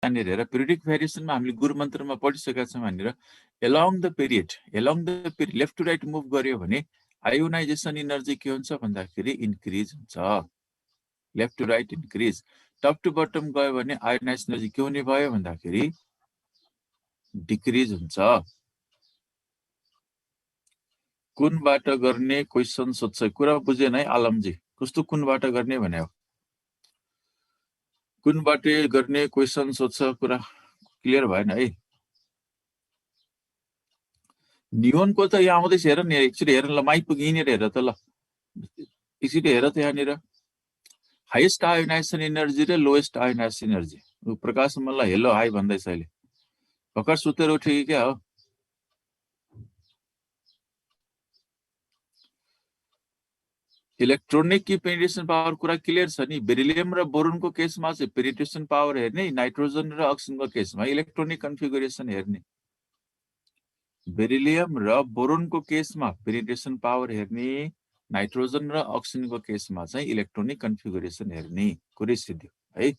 यहाँनिर हेर पिरियडिक भेरिएसनमा हामीले गुरु मन्त्रमा पढिसकेका छौँ यहाँनिर along the period left to right move गर्यो भने आयोनाइजेसन इनर्जी के हुन्छ भन्दाखेरि इन्क्रिज हुन्छ left to right increase top to bottom गयो भने आयोनाइज एनर्जी के हुने भयो भन्दाखेरि डिक्रिज हुन्छ कुनबाट गर्ने क्वेशन सोध्छ कुरा बुझेन है आलमजी कस्तो कुनबाट गर्ने भने हो कुनबाट गर्ने क्वेशन सोध्छ कुरा क्लियर भएन है नियोनको त यहाँ आउँदैछ हेर नि एकचोटि हेर ल माइ पुगिनेर हेर त ल एकचोटि हेर त यहाँनिर हाइएस्ट आयोनाइजेसन एनर्जी र लोएस्ट आयोनाइजेसन एनर्जी प्रकाश मलाई हेलो हाई भन्दैछ अहिले भर्खर सुतेर उठ्यो कि क्या हो इलेक्ट्रोनिक की पेनिट्रेसन पावर कुरा क्लियर छ नि बेरिलियम र बोरोनको केसमा चाहिँ पेनिट्रेसन पावर हेर्ने नाइट्रोजन र अक्सिजनको केसमा इलेक्ट्रोनिक कन्फिगुरेसन हेर्ने बेरिलियम र बोरोनको केसमा पेनिट्रेसन पावर हेर्ने नाइट्रोजन र अक्सिजनको केसमा चाहिँ इलेक्ट्रोनिक कन्फिगुरेसन हेर्ने कुरै सिद्धियो है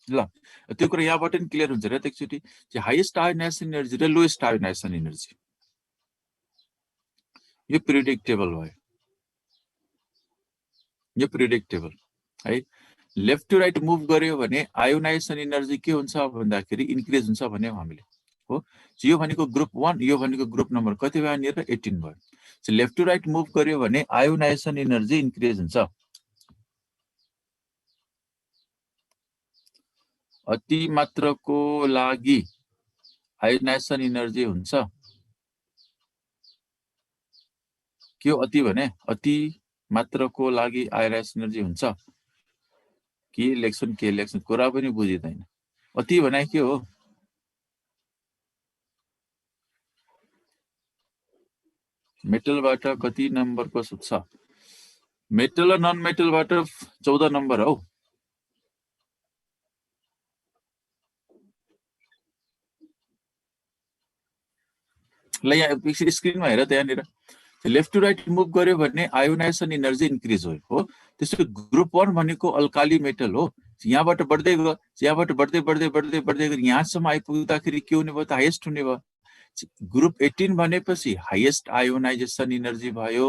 ल त्यो कुरा यहाँबाट नि क्लियर हुन्छ र एकचोटि चाहिँ हाइएस्ट आयोनाइजेसन एनर्जी र लोएस्ट आयोनाइजेसन एनर्जी यो पिरियडिक टेबल भयो यो पिरियडिक टेबल है लेफ्ट टु राइट मुभ गर्यो भने आयोनाइजेसन एनर्जी के हुन्छ भन्दाखेरि इन्क्रिज हुन्छ भन्यौ हामीले हो यो भनेको ग्रुप 1 यो भनेको ग्रुप नम्बर कति भयो यहाँनिर 18 भयो लेफ्ट टु राइट मुभ गर्यो भने आयोनाइजेसन एनर्जी इन्क्रिज हुन्छ अति मात्रको लागि आयोनाइजेसन एनर्जी हुन्छ के अति भने अति मात्रको लागि आयोनाइजेसन एनर्जी हुन्छ के इलेक्सन कुरा पनि बुझिदैन अति भने के हो मेटलबाट कति नम्बरको छ मेटल र नन मेटलबाट 14 नम्बर हो ल यहाँ स्क्रिनमा हेर त यहाँनिर लेफ्ट टु राइट मुभ गर्यो भने आयोनाइजेसन एनर्जी इन्क्रिज हो त्यसको ग्रुप 1 भनेको अल्काली मेटल हो यहाँबाट बढ्दै गयो यहाँबाट बढ्दै बढ्दै बढ्दै बढ्दै गयो यहाँसम्म आइपुग्दाखेरि के हुने भयो त हाइएस्ट हुने भयो ग्रुप 18 भनेपछि हाइएस्ट आयोनाइजेसन एनर्जी भयो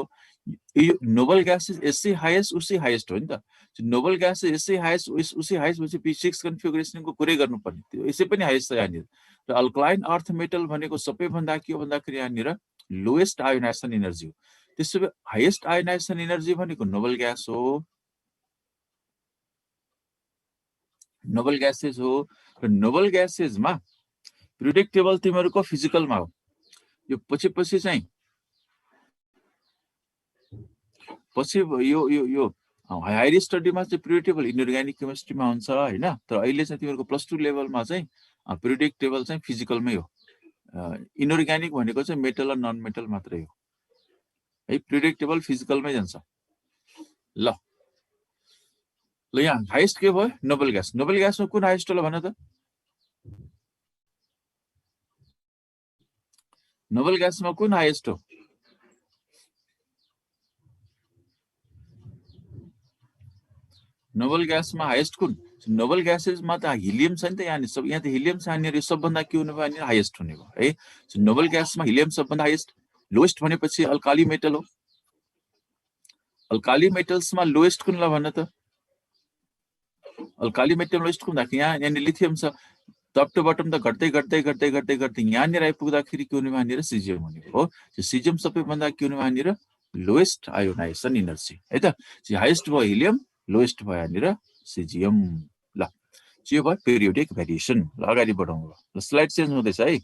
नोबल ग्यासेस यसै हाइएस्ट उसै हाइएस्ट हो नि त नोबल ग्यासेस यसै हाइएस्ट उसै हाइएस्ट भनेपछि P6 कन्फिगुरेसनको कुरै गर्नुपर्ने त्यो यसै पनि हाइएस्ट छ यहाँनिर र अल्कलाइन अर्थ मेटल भनेको सबैभन्दा के हो भन्दाखेरि यहाँनिर लोएस्ट आयोनाइजेसन एनर्जी हो त्यसो भए हाइएस्ट आयोनाइजेसन एनर्जी भनेको नोबल ग्यास हो नोबल ग्यासेस हो र नोबल ग्यासेसमा पिरियडिक टेबल तिमीहरूको फिजिकलमा हो यो पछि चाहिँ पछि यो हायर स्टडीमा चाहिँ पिरियडिक टेबल इनअर्ग्यानिक केमिस्ट्रीमा हुन्छ हैन तर अहिले चाहिँ तिमीहरूको +2 लेभलमा चाहिँ पिरियडिक टेबल चाहिँ फिजिकलमै हो इनअर्ग्यानिक भनेको चाहिँ मेटल र नन मेटल मात्रै हो है पिरियडिक टेबल फिजिकलमै जान्छ ल यहाँ हाइएस्ट के भयो नोबल ग्यासमा कुन हाइएस्ट होला भन त नोबल ग्यासमा कुन हाइएस्ट हो नोबल ग्यासमा हाइएस्ट कुन नोबल ग्यासेसमा त हिलियम छ नि त यहाँ त हिलियम छ यहाँनिर सबभन्दा के हुने भयो यहाँनिर हाइएस्ट हुने भयो है नोबल ग्यासमा हिलियम सबभन्दा हाइएस्ट लोएस्ट भनेपछि अल्काली मेटल हो अल्काली मेटल्समा लोएस्ट कुन ल भन त अल्काली मेटल लोएस्ट कुन यहाँ लिथियम छ टप टु बटम त घट्दै घट्दै घट्दै घट्दै घट्दै यहाँनिर आइपुग्दाखेरि के हुने भयो यहाँनिर सिजियम हुने हो सिजियम सबैभन्दा के हुने भयो यहाँनिर लोएस्ट आयोनाइजेसन एनर्जी है त हाइएस्ट भयो हिलियम लोएस्ट भयो यहाँनिर सिजियम ल यो भयो पिरियोडिक भेरिएसन ल अगाडि बढाउँ ल स्लाइड चेन्ज हुँदैछ है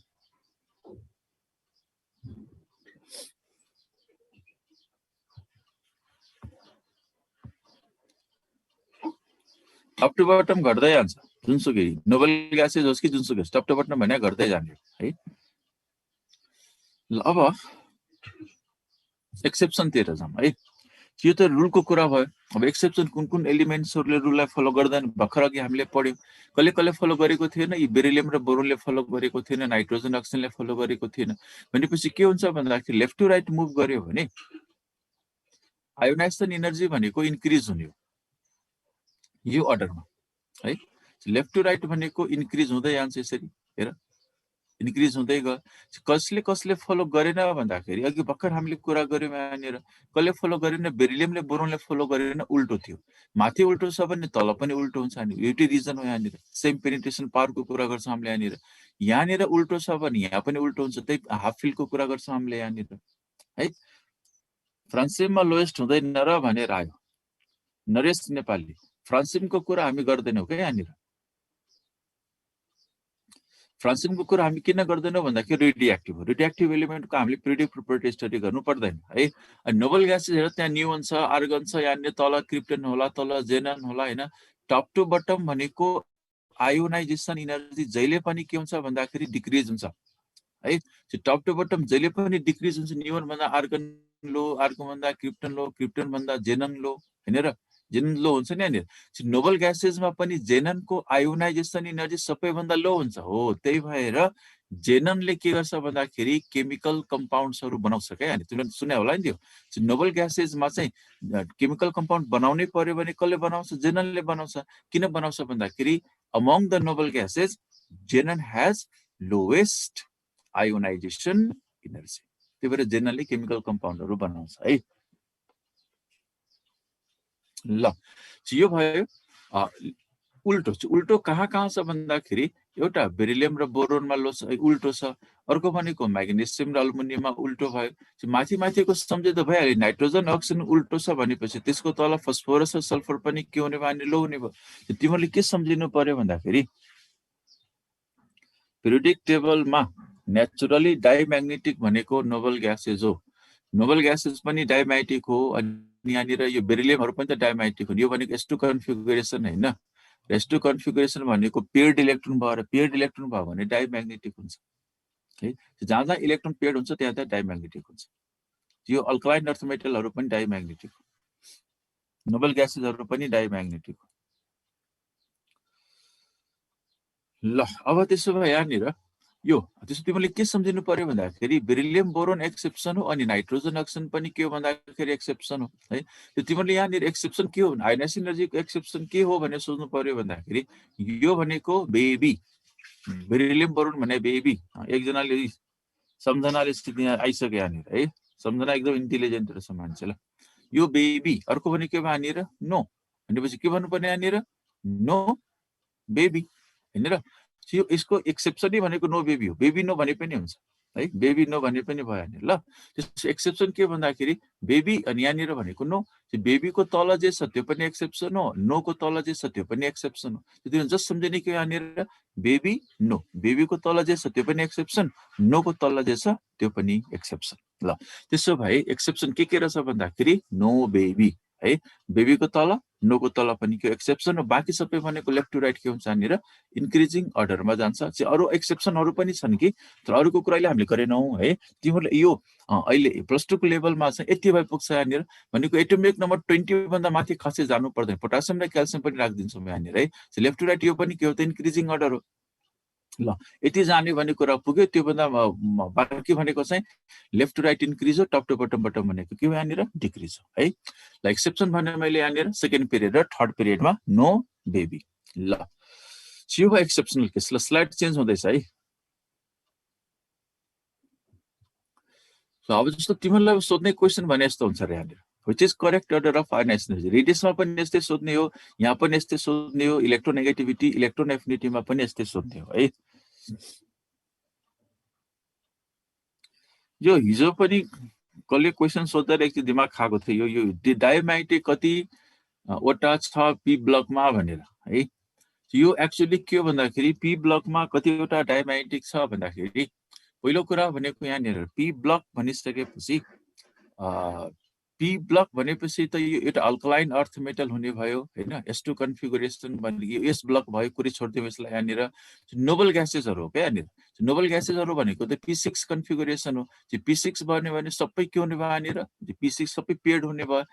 टप टु बटम घट्दै जान्छ जुनसुकै नोबल ग्यासेस होस् कि जुनसुकै टप टु बटम भने घट्दै जाने है ल अब एक्सेप्सनतिर जाउँ है यो त रुलको कुरा भयो अब एक्सेप्सन कुन एलिमेन्ट्सहरुले रुललाई फलो गर्दैन भर्खर अघि हामीले पढ्यौं कसले फलो गरेको थिएन यी बेरिलियम र बोरोनले फलो गरेको थिएन नाइट्रोजन अक्सिजनले फलो गरेको थिएन भनेपछि के हुन्छ भन्दाखेरि लेफ्ट टु राइट मुभ गर्यो भने आयोनाइजेसन एनर्जी भनेको इन्क्रिज हुने हो यो अर्डरमा है लेफ्ट टु राइट भनेको इन्क्रिज हुँदै जान्छ यसरी, हेर इन्क्रिज हुँदै गयो। कसले फलो गरेन भन्दाखेरि अघि भर्खर हामीले कुरा गर्यौँ यहाँनिर, कसले फलो गरेन, बेरिलियमले बोरोनले फलो गरेन, उल्टो थियो। माथि उल्टो छ भने तल पनि उल्टो हुन्छ। एउटै रिजन हो यहाँनिर। सेम पेनिट्रेसन पावरको कुरा गर्छौँ हामीले यहाँनिर। यहाँनिर उल्टो छ भने यहाँ पनि उल्टो हुन्छ। त्यही हाफ फिलको कुरा गर्छौँ हामीले यहाँनिर है। फ्रान्सिममा लोएस्ट हुँदैन र भनेर आयो नरेश नेपाली। फ्रान्सिमको कुरा हामी गर्दैनौँ क्या यहाँनिर। फ्रान्सिमको कुरा हामी किन गर्दैनौँ भन्दाखेरि रेडियोएक्टिभ हो। रेडियोएक्टिभ एलिमेन्टको हामीले पिरियोडिक प्रोपर्टी स्टडी गर्नु पर्दैन है। नोबल ग्यासेसहरू त्यहाँ न्युन छ, आर्गन छ, यहाँनिर तल क्रिप्टन होला, तल जेनन होला होइन। टप टु बटम भनेको आयोनाइजेसन इनर्जी जहिले पनि के हुन्छ भन्दाखेरि डिक्रिज हुन्छ है। टप टु बटम जहिले पनि डिक्रिज हुन्छ। न्युन भन्दा आर्गन लो, आर्गन भन्दा क्रिप्टन लो, क्रिप्टन भन्दा जेनन लो होइन र, जेनन लो हुन्छ नि यहाँनिर। नोबल ग्यासेसमा पनि जेननको आयोनाइजेसन इनर्जी सबैभन्दा लो हुन्छ हो। त्यही भएर जेननले के गर्छ भन्दाखेरि केमिकल कम्पाउन्ड्सहरू बनाउँछ क्या यहाँनिर। तिमीले सुने होला नि त्यो। नोबल ग्यासेसमा चाहिँ केमिकल कम्पाउन्ड बनाउनै पर्यो भने कसले बनाउँछ? जेननले बनाउँछ। किन बनाउँछ भन्दाखेरि among the noble gases xenon has lowest ionisation energy. त्यही भएर जेनरली केमिकल कम्पाउन्डहरू बनाउँछ है। ल यो भयो उल्टो। उल्टो कहाँ छ भन्दाखेरि एउटा बेरिलियम र बोरोनमा लो छ, उल्टो छ। अर्को भनेको म्याग्नेसियम र अल्मुनियममा उल्टो भयो। माथिको सम्झे त भइहाल्यो। नाइट्रोजन अक्सिजन उल्टो छ भनेपछि त्यसको तल फस्फोरस र सल्फर पनि के हुने भयो? अनि लो हुने भयो। तिमीहरूले के सम्झिनु पर्यो भन्दाखेरि पिरियोडिक टेबलमा नेचुरली डाइम्याग्नेटिक भनेको नोबल ग्यासेस हो। नोबल ग्यासेस पनि डाइम्याग्नेटिक हो। अनि यहाँनिर यो बेरिलियमहरू पनि त डाइम्याग्नेटिक हो। यो भनेको s2 कन्फिगुरेसन होइन। s2 कन्फिगुरेसन भनेको पेयर्ड इलेक्ट्रोन भयो। पेयर्ड इलेक्ट्रोन भयो भने डाइम्याग्नेटिक हुन्छ है। जहाँ जहाँ इलेक्ट्रोन पेयर्ड हुन्छ त्यहाँ त्यहाँ डाइम्याग्नेटिक हुन्छ। यो अल्कलाइन अर्थ मेटलहरू पनि डाइम्याग्नेटिक हो। नोबल ग्यासेसहरू पनि डाइम्याग्नेटिक हो। ल अब त्यसो भए यहाँनिर यो त्यसो तिमीले के सम्झिनु पर्यो भन्दाखेरि बेरिलियम बोरोन एक्सेप्सन हो। अनि नाइट्रोजन अक्सिजन पनि के हो भन्दाखेरि एक्सेप्सन हो है। त्यो तिमीले यहाँनिर एक्सेप्सन के हो, आयोनाइजेसन एनर्जीको एक्सेप्सन के हो भनेर सोच्नु पर्यो भन्दाखेरि यो भनेको बेबी, बेरिलियम बोरोन भने बेबी। एकजनाले सम्झनाले यहाँ आइसक्यो यहाँनिर है। सम्झना एकदम इन्टेलिजेन्ट रहेछ मान्छे। ल यो बेबी। अर्को भने के भयो यहाँनिर? नो भनेपछि के भन्नु पर्ने यहाँनिर? नो बेबी होइन र। यसको एक्सेप्सनै भनेको नो बेबी हो। बेबी नो भने पनि हुन्छ है। बेबी नो भने पनि भयो यहाँनिर। ल त्यसको एक्सेप्सन के भन्दाखेरि बेबी अनि यहाँनिर भनेको नो। बेबीको तल जे छ त्यो पनि एक्सेप्सन हो, नोको तल जे छ त्यो पनि एक्सेप्सन हो। त्यो जस्ट सम्झिने कि यहाँनिर बेबी नो, बेबीको तल जे छ त्यो पनि एक्सेप्सन, नोको तल जे छ त्यो पनि एक्सेप्सन। ल त्यसो भए एक्सेप्सन के रहेछ भन्दाखेरि नो बेबी है। बेबीको तल नोको तल पनि के एक्सेप्सन हो। बाँकी सबै भनेको लेफ्ट टु राइट के हुन्छ यहाँनिर इन्क्रिजिङ अर्डरमा जान्छ। अरू एक्सेप्सनहरू पनि छन् कि, तर अरूको कुरा अहिले हामीले गरेनौँ है। तिमीहरूले यो अहिले +2 को लेभलमा चाहिँ यति भए पुग्छ यहाँनिर भनेको एटोमिक नम्बर 20 भन्दा माथि खासै जानु पर्दैन। पोटासियम र क्याल्सियम पनि राखिदिन्छौँ यहाँनिर है। लेफ्ट टु राइट यो पनि के हो त इन्क्रिजिङ अर्डर हो। ल यति जाने भन्ने कुरा पुग्यो। त्योभन्दा बाँकी भनेको चाहिँ लेफ्ट टु राइट इन्क्रिज हो, टप टु बटम भनेको के हो यहाँनिर डिक्रिज हो है। ल एक्सेप्सन भने मैले यहाँनिर सेकेन्ड पिरियड र थर्ड पिरियडमा नो बेबी। ल यो भयो एक्सेप्सनल केस। ल स्लाइड चेन्ज हुँदैछ है। अब जस्तो तिमीहरूलाई सोध्ने क्वेसन भने यस्तो हुन्छ र यहाँनिर which is correct order of ionization energy. रेडियसमा पनि यस्तै सोध्ने हो, यहाँ पनि यस्तै सोध्ने हो, इलेक्ट्रोनेगेटिभिटी इलेक्ट्रोन एफिनिटीमा पनि यस्तै सोध्ने हो है। यो हिजो पनि कसले क्वेसन सोध्दा एकचोटि दिमाग खाएको थियो। यो डायम्याग्नेटिक कतिवटा छ पी ब्लकमा भनेर है। यो एक्चुअली के हो भन्दाखेरि पी ब्लकमा कतिवटा डायम्याग्नेटिक छ भन्दाखेरि पहिलो कुरा भनेको यहाँनिर पी ब्लक भनिसकेपछि पी ब्लक भनेपछि त यो एउटा अल्कलाइन अर्थ मेटल हुने भयो होइन। s2 कन्फिगुरेसन भनेको एस ब्लक भयो। कुरै छोडिदिउँ यसलाई। यहाँनिर नोबल ग्यासेसहरू हो क्या यहाँनिर। नोबल ग्यासेसहरू भनेको त p6 कन्फिगुरेसन हो। p6 भन्यो भने सबै के हुने भयो यहाँनिर p6 सबै पेयर्ड हुने भयो।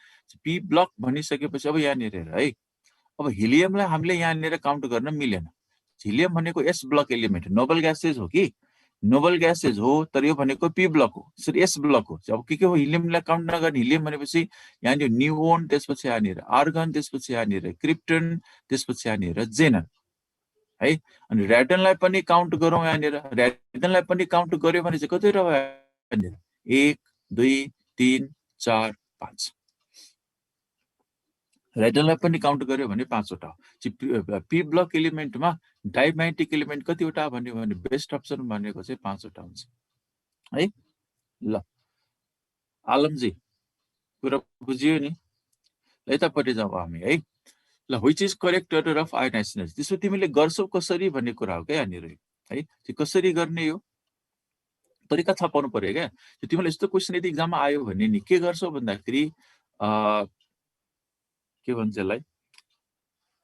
पी ब्लक भनिसकेपछि अब यहाँनिर हेर है। अब हिलियमलाई हामीले यहाँनिर काउन्ट गर्न मिलेन। हिलियम भनेको S block element noble gases हो कि नोबल ग्यासेस हो, तर यो भनेको पी ब्लक हो, सरी एस ब्लक हो। अब के हो हिलियमलाई काउन्ट नगर्ने। हिलियम भनेपछि यहाँनिर न्युओन, त्यसपछि यहाँनिर आर्गन, त्यसपछि यहाँनिर क्रिप्टन, त्यसपछि यहाँनिर जेनन है। अनि ऱ्याडनलाई पनि काउन्ट गरौँ यहाँनिर, ऱ्याडनलाई पनि काउन्ट गर्यो भने चाहिँ कतिवटा भयो यहाँनिर 1 2 3 4 5। ऱ्याडनलाई पनि काउन्ट गर्यो भने 5 वटा हो। पी ब्लक एलिमेन्टमा डाइम्याग्नेटिक एलिमेन्ट कतिवटा भन्यो भने बेस्ट अप्सन भनेको चाहिँ 5 वटा हुन्छ है। ल आलमजी कुरा बुझियो नि, यतापट्टि जाउँ हामी है। ल which is correct order of ionisation. त्यसो तिमीले गर्छौ कसरी भन्ने कुरा हो क्या यहाँनिर है। कसरी गर्ने यो तरिका थाहा पाउनु पर्यो क्या। तिमीलाई यस्तो क्वेसन यदि इक्जाममा आयो भने नि के गर्छौ भन्दाखेरि के भन्छ यसलाई,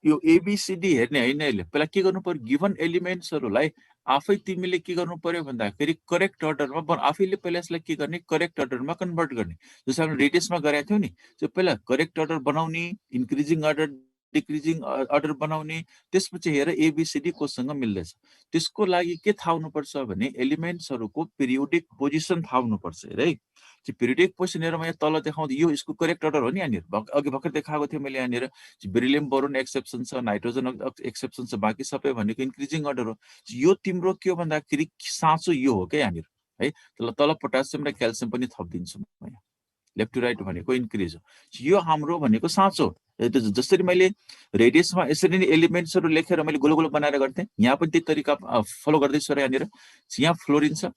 यो एबिसिडी हेर्ने होइन अहिले। पहिला के गर्नु पर्यो, गिभन एलिमेन्ट्सहरूलाई आफै तिमीले के गर्नु पर्यो भन्दाखेरि करेक्ट अर्डरमा, आफैले पहिला यसलाई के गर्ने, करेक्ट अर्डरमा कन्भर्ट गर्ने। जस्तो हामीले रेडियसमा गरेका थियौँ नि, त्यो पहिला करेक्ट अर्डर बनाउने, इन्क्रिजिङ अर्डर डिक्रिजिङ अर्डर बनाउने, त्यसपछि हेर एबिसिडी कोसँग मिल्दैछ। त्यसको लागि के थाहा हुनुपर्छ भने एलिमेन्ट्सहरूको पिरियोडिक पोजिसन थाहा हुनुपर्छ है। त्यो पिरियोडिक पोजिसन हेरेर म यहाँ तल देखाउँदै, यो यसको करेक्ट अर्डर हो नि यहाँनिर। अघि भर्खर देखाएको थियो मैले यहाँनिर, बेरिलियम बोरोन एक्सेप्सन छ, नाइट्रोजन एक्सेप्सन छ, बाँकी सबै भनेको इन्क्रिजिङ अर्डर हो। यो तिम्रो के हो भन्दाखेरि साँचो यो हो क्या यहाँनिर है। तल पोटासियम र क्याल्सियम पनि थपिदिन्छु म यहाँ, लेफ्ट टु राइट भनेको इन्क्रिज हो। यो हाम्रो भनेको साँचो। जसरी मैले रेडियसमा यसरी नै एलिमेन्ट्सहरू लेखेर मैले गोलो गोलो बनाएर गर्थेँ, यहाँ पनि त्यही तरिका फलो गर्दैछु र यहाँनिर। यहाँ फ्लोरिन छ,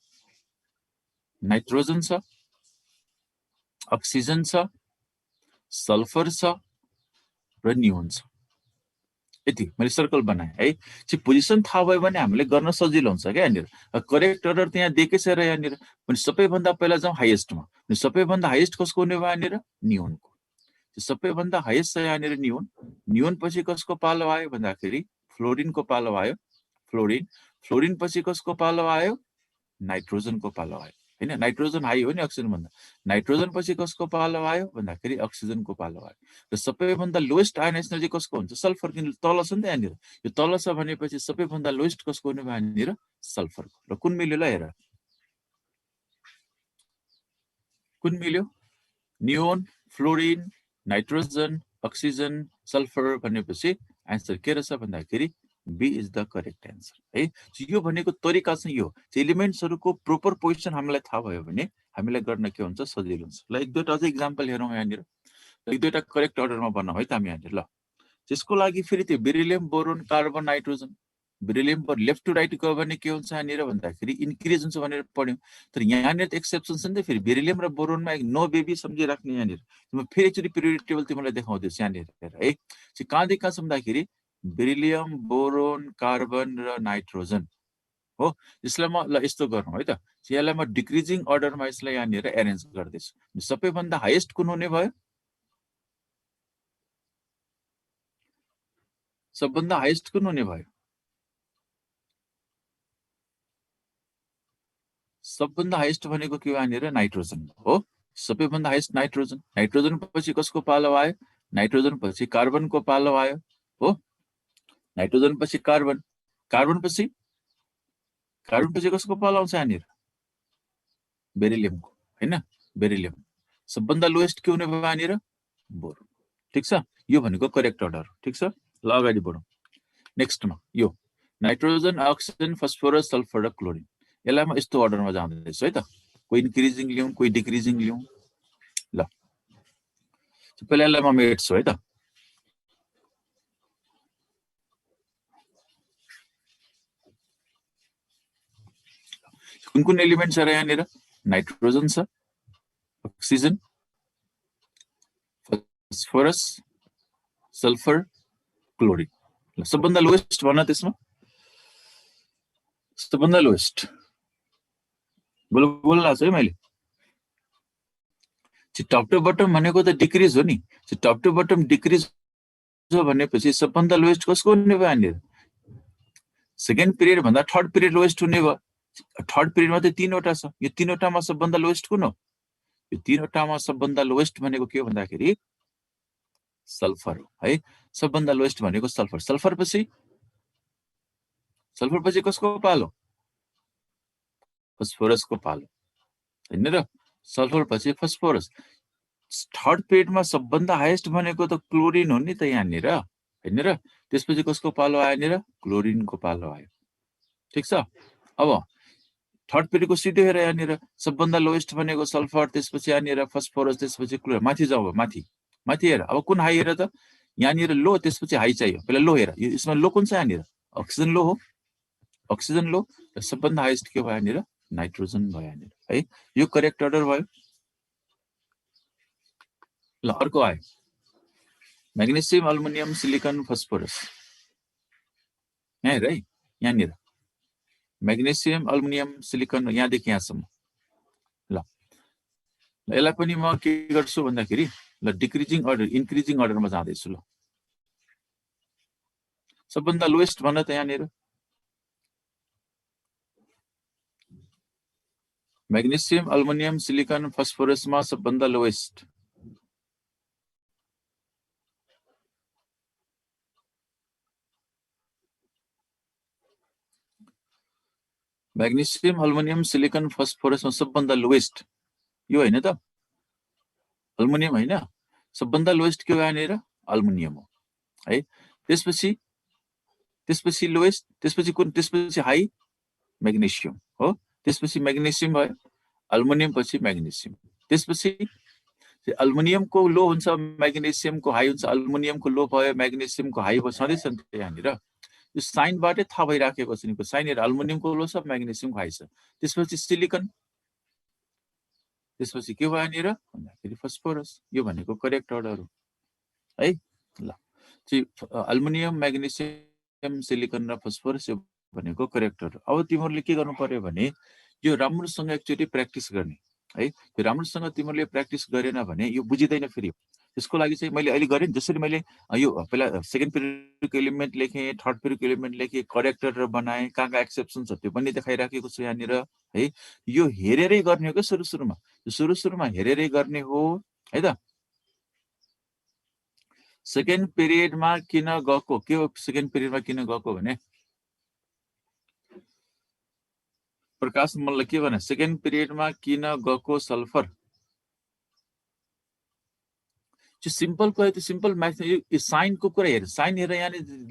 नाइट्रोजन छ, अक्सिजन छ, सल्फर छ र नियोन छ। यति मैले सर्कल बनाएँ है। चाहिँ पोजिसन थाहा भयो भने हामीले गर्न सजिलो हुन्छ क्या यहाँनिर। करेक्ट अर्डर त यहाँ दिएकै छ र यहाँनिर पनि सबैभन्दा पहिला जाउँ हाइएस्टमा। सबैभन्दा हाइएस्ट कसको हुने भयो यहाँनिर, नियोनको। सबैभन्दा हाइएस्ट छ यहाँनिर नियोन। नियोन पछि कसको पालो आयो भन्दाखेरि फ्लोरिनको पालो आयो, फ्लोरिन। फ्लोरिन पछि कसको पालो आयो, नाइट्रोजनको पालो आयो हैन। नाइट्रोजन हाई हो नि अक्सिजन भन्दा। नाइट्रोजन पछि कसको पालो आयो भन्दाखेरि अक्सिजनको पालो आयो। र सबैभन्दा लोएस्ट आयोनाइज एनर्जी कसको हुन्छ, सल्फर। किन तल छ नि त यहाँनिर, यो तल छ भनेपछि सबैभन्दा लोएस्ट कसको हुने भयो यहाँनिर, सल्फरको। र कुन मिल्यो ल हेर, कुन मिल्यो, neon, fluorine, nitrogen, oxygen, sulphur भनेपछि एन्सर के रहेछ भन्दाखेरि B is the correct answer है। यो भनेको तरिका चाहिँ यो, एलिमेन्ट्सहरूको प्रोपर पोजिसन हामीलाई थाहा भयो भने हामीलाई गर्न के हुन्छ, सजिलो हुन्छ। ल एक दुईवटा अझै इक्जाम्पल हेरौँ यहाँनिर, एक दुईवटा करेक्ट अर्डरमा बनाऊ है त हामी यहाँनिर। ल त्यसको लागि फेरि त्यो beryllium boron carbon nitrogen, beryllium left to right गयो भने के हुन्छ यहाँनिर भन्दाखेरि इन्क्रिज हुन्छ भनेर पढ्यौँ। तर यहाँनिर त एक्सेप्सन छ नि त फेरि, बेरिलियम र बोरोनमा नो बेबी सम्झिराख्ने यहाँनिर। फेरि एकचोटि पिरियोडिक टेबल तिमीलाई देखाउँदैछु यहाँनिर है। चाहिँ कहाँदेखि कहाँ छ भन्दाखेरि बेरिलियम, बोरोन, कार्बन र नाइट्रोजन हो। यसलाई म ल यस्तो गरौँ है त, यसलाई म डिक्रिजिङ अर्डरमा यसलाई यहाँनिर एरेन्ज गर्दैछु। सबैभन्दा हाइएस्ट कुन हुने भयो, सबभन्दा हाइएस्ट कुन हुने भयो, सबभन्दा हाइएस्ट भनेको के हो यहाँनिर, नाइट्रोजन हो। सबैभन्दा हाइएस्ट नाइट्रोजन। नाइट्रोजन पछि कसको पालो आयो, नाइट्रोजन पछि कार्बनको पालो आयो हो। नाइट्रोजन पछि कार्बन, कार्बन पछि कसको पालो आउँछ यहाँनिर, बेरिलियमको हैन। बेरिलियम सबभन्दा लोएस्ट के हुने भयो यहाँनिर, बोरोन। ठिक छ, यो भनेको करेक्ट अर्डर। ठिक छ, ल अगाडि बढौँ। नेक्स्टमा यो नाइट्रोजन, अक्सिजन, फस्फोरस, सल्फर र क्लोरिन, यसलाई म यस्तो अर्डरमा जाँदैछु है त। कोही इन्क्रिजिङ लिउँ, कोही डिक्रिजिङ लिउँ। ल पहिला यसलाई म मेट्छु है त। कुन कुन एलिमेन्ट छ र यहाँनिर, नाइट्रोजन छ, अक्सिजन, फस्फोरस, सल्फर, क्लोरिन। सबभन्दा लोएस्ट भन त्यसमा, सबभन्दा लोएस्ट बोल्ला है मैले। टप टु बटम भनेको त डिक्रिज हो नि। टप टु बटम डिक्रिज हो भनेपछि सबभन्दा लोएस्ट कसको हुने भयो यहाँनिर, सेकेन्ड पिरियड भन्दा थर्ड पिरियड लोएस्ट हुने भयो। थर्ड पिरियडमा त 3वटा छ, यो 3वटामा सबभन्दा लोएस्ट कुन हो, यो 3वटामा सबभन्दा लोएस्ट भनेको के हो भन्दाखेरि सल्फर हो है। सबभन्दा लोएस्ट भनेको सल्फर। सल्फर पछि कसको पालो, फस्फोरसको पालो हैन र। सल्फर पछि फस्फोरस। थर्ड पिरियडमा सबभन्दा हाइएस्ट भनेको त क्लोरिन हो नि त यहाँनिर हैन र। त्यसपछि कसको पालो आयो यहाँनिर क्लोरिनको पालो आयो ठीक छ अब थर्ड पिरियडको सिधै हेर यहाँनिर सबभन्दा लोएस्ट भनेको सल्फर त्यसपछि यहाँनिर फस्फोरस त्यसपछि क्लोरिन माथि जाऊ माथि हेर अब कुन हाई हेर त यहाँनिर लो त्यसपछि हाई चाहियो पहिला लो हेर यसमा लो कुन छ यहाँनिर अक्सिजन लो हो अक्सिजन लो र सबभन्दा हाइएस्ट के भयो यहाँनिर नाइट्रोजन भयो यहाँनिर है यो करेक्ट अर्डर भयो ल अर्को आयो म्याग्नेसियम अल्युमिनियम सिलिकन फस्फोरस यहाँ हेर है यहाँनिर म्याग्नेसियम अल्युमिनियम सिलिकन यहाँदेखि यहाँसम्म ल यसलाई पनि म के गर्छु भन्दाखेरि ल डिक्रिजिङ अर्डर इन्क्रिजिङ अर्डरमा जाँदैछु ल सबभन्दा लोएस्ट भन त यहाँनिर म्याग्नेसियम अल्युमिनियम सिलिकन फस्फोरसमा सबभन्दा लोएस्ट म्याग्नेसियम अल्युमिनियम सिलिकन फस्फोरसमा सबभन्दा लोएस्ट यो हैन त अल्युमिनियम हैन सबभन्दा लोएस्ट के हो यहाँनिर अल्युमिनियम हो है त्यसपछि लोएस्ट त्यसपछि कुन त्यसपछि हाई म्याग्नेसियम हो त्यसपछि म्याग्नेसियम भयो अल्युमिनियम पछि म्याग्नेसियम त्यसपछि अल्युमिनियमको लो हुन्छ म्याग्नेसियमको हाई हुन्छ अल्युमिनियमको लो भयो म्याग्नेसियमको हाई भयो सधैँ छ यहाँनिर यो साइनबाटै थाहा भइराखेको छ नि साइन हेर अल्युमिनियमको लो छ म्याग्नेसियमको हाई छ त्यसपछि सिलिकन त्यसपछि के भयो यहाँनिर भन्दाखेरि फस्फोरस यो भनेको करेक्ट अर्डर हो है ल अल्युमिनियम म्याग्नेसियम सिलिकन र फस्फोरस यो भनेको करेक्ट अर्डर अब तिमीहरूले के गर्नु पर्यो भने यो राम्रोसँग एकचोटि प्र्याक्टिस गर्ने है यो राम्रोसँग तिमीहरूले प्र्याक्टिस गरेन भने यो बुझिँदैन फेरि त्यसको लागि चाहिँ मैले अहिले गरेँ जसरी मैले यो पहिला सेकेन्ड पिरियडको एलिमेन्ट लेखेँ थर्ड पिरियडको एलिमेन्ट लेखेँ करेक्टर बनाएँ कहाँ एक्सेप्सन छ त्यो पनि देखाइराखेको छु यहाँनिर है यो हेरेरै गर्ने हो क्या सुरुमा हेरेरै गर्ने हो है त सेकेन्ड पिरियडमा किन गएको के हो सेकेन्ड पिरियडमा किन गएको भने प्रकाश मल्ल के भने सेकेन्ड पिरियडमा किन गएको सल्फर त्यो सिम्पल कुरा त्यो सिम्पल म्याथ यो साइनको कुरा हेर साइन हेर यहाँ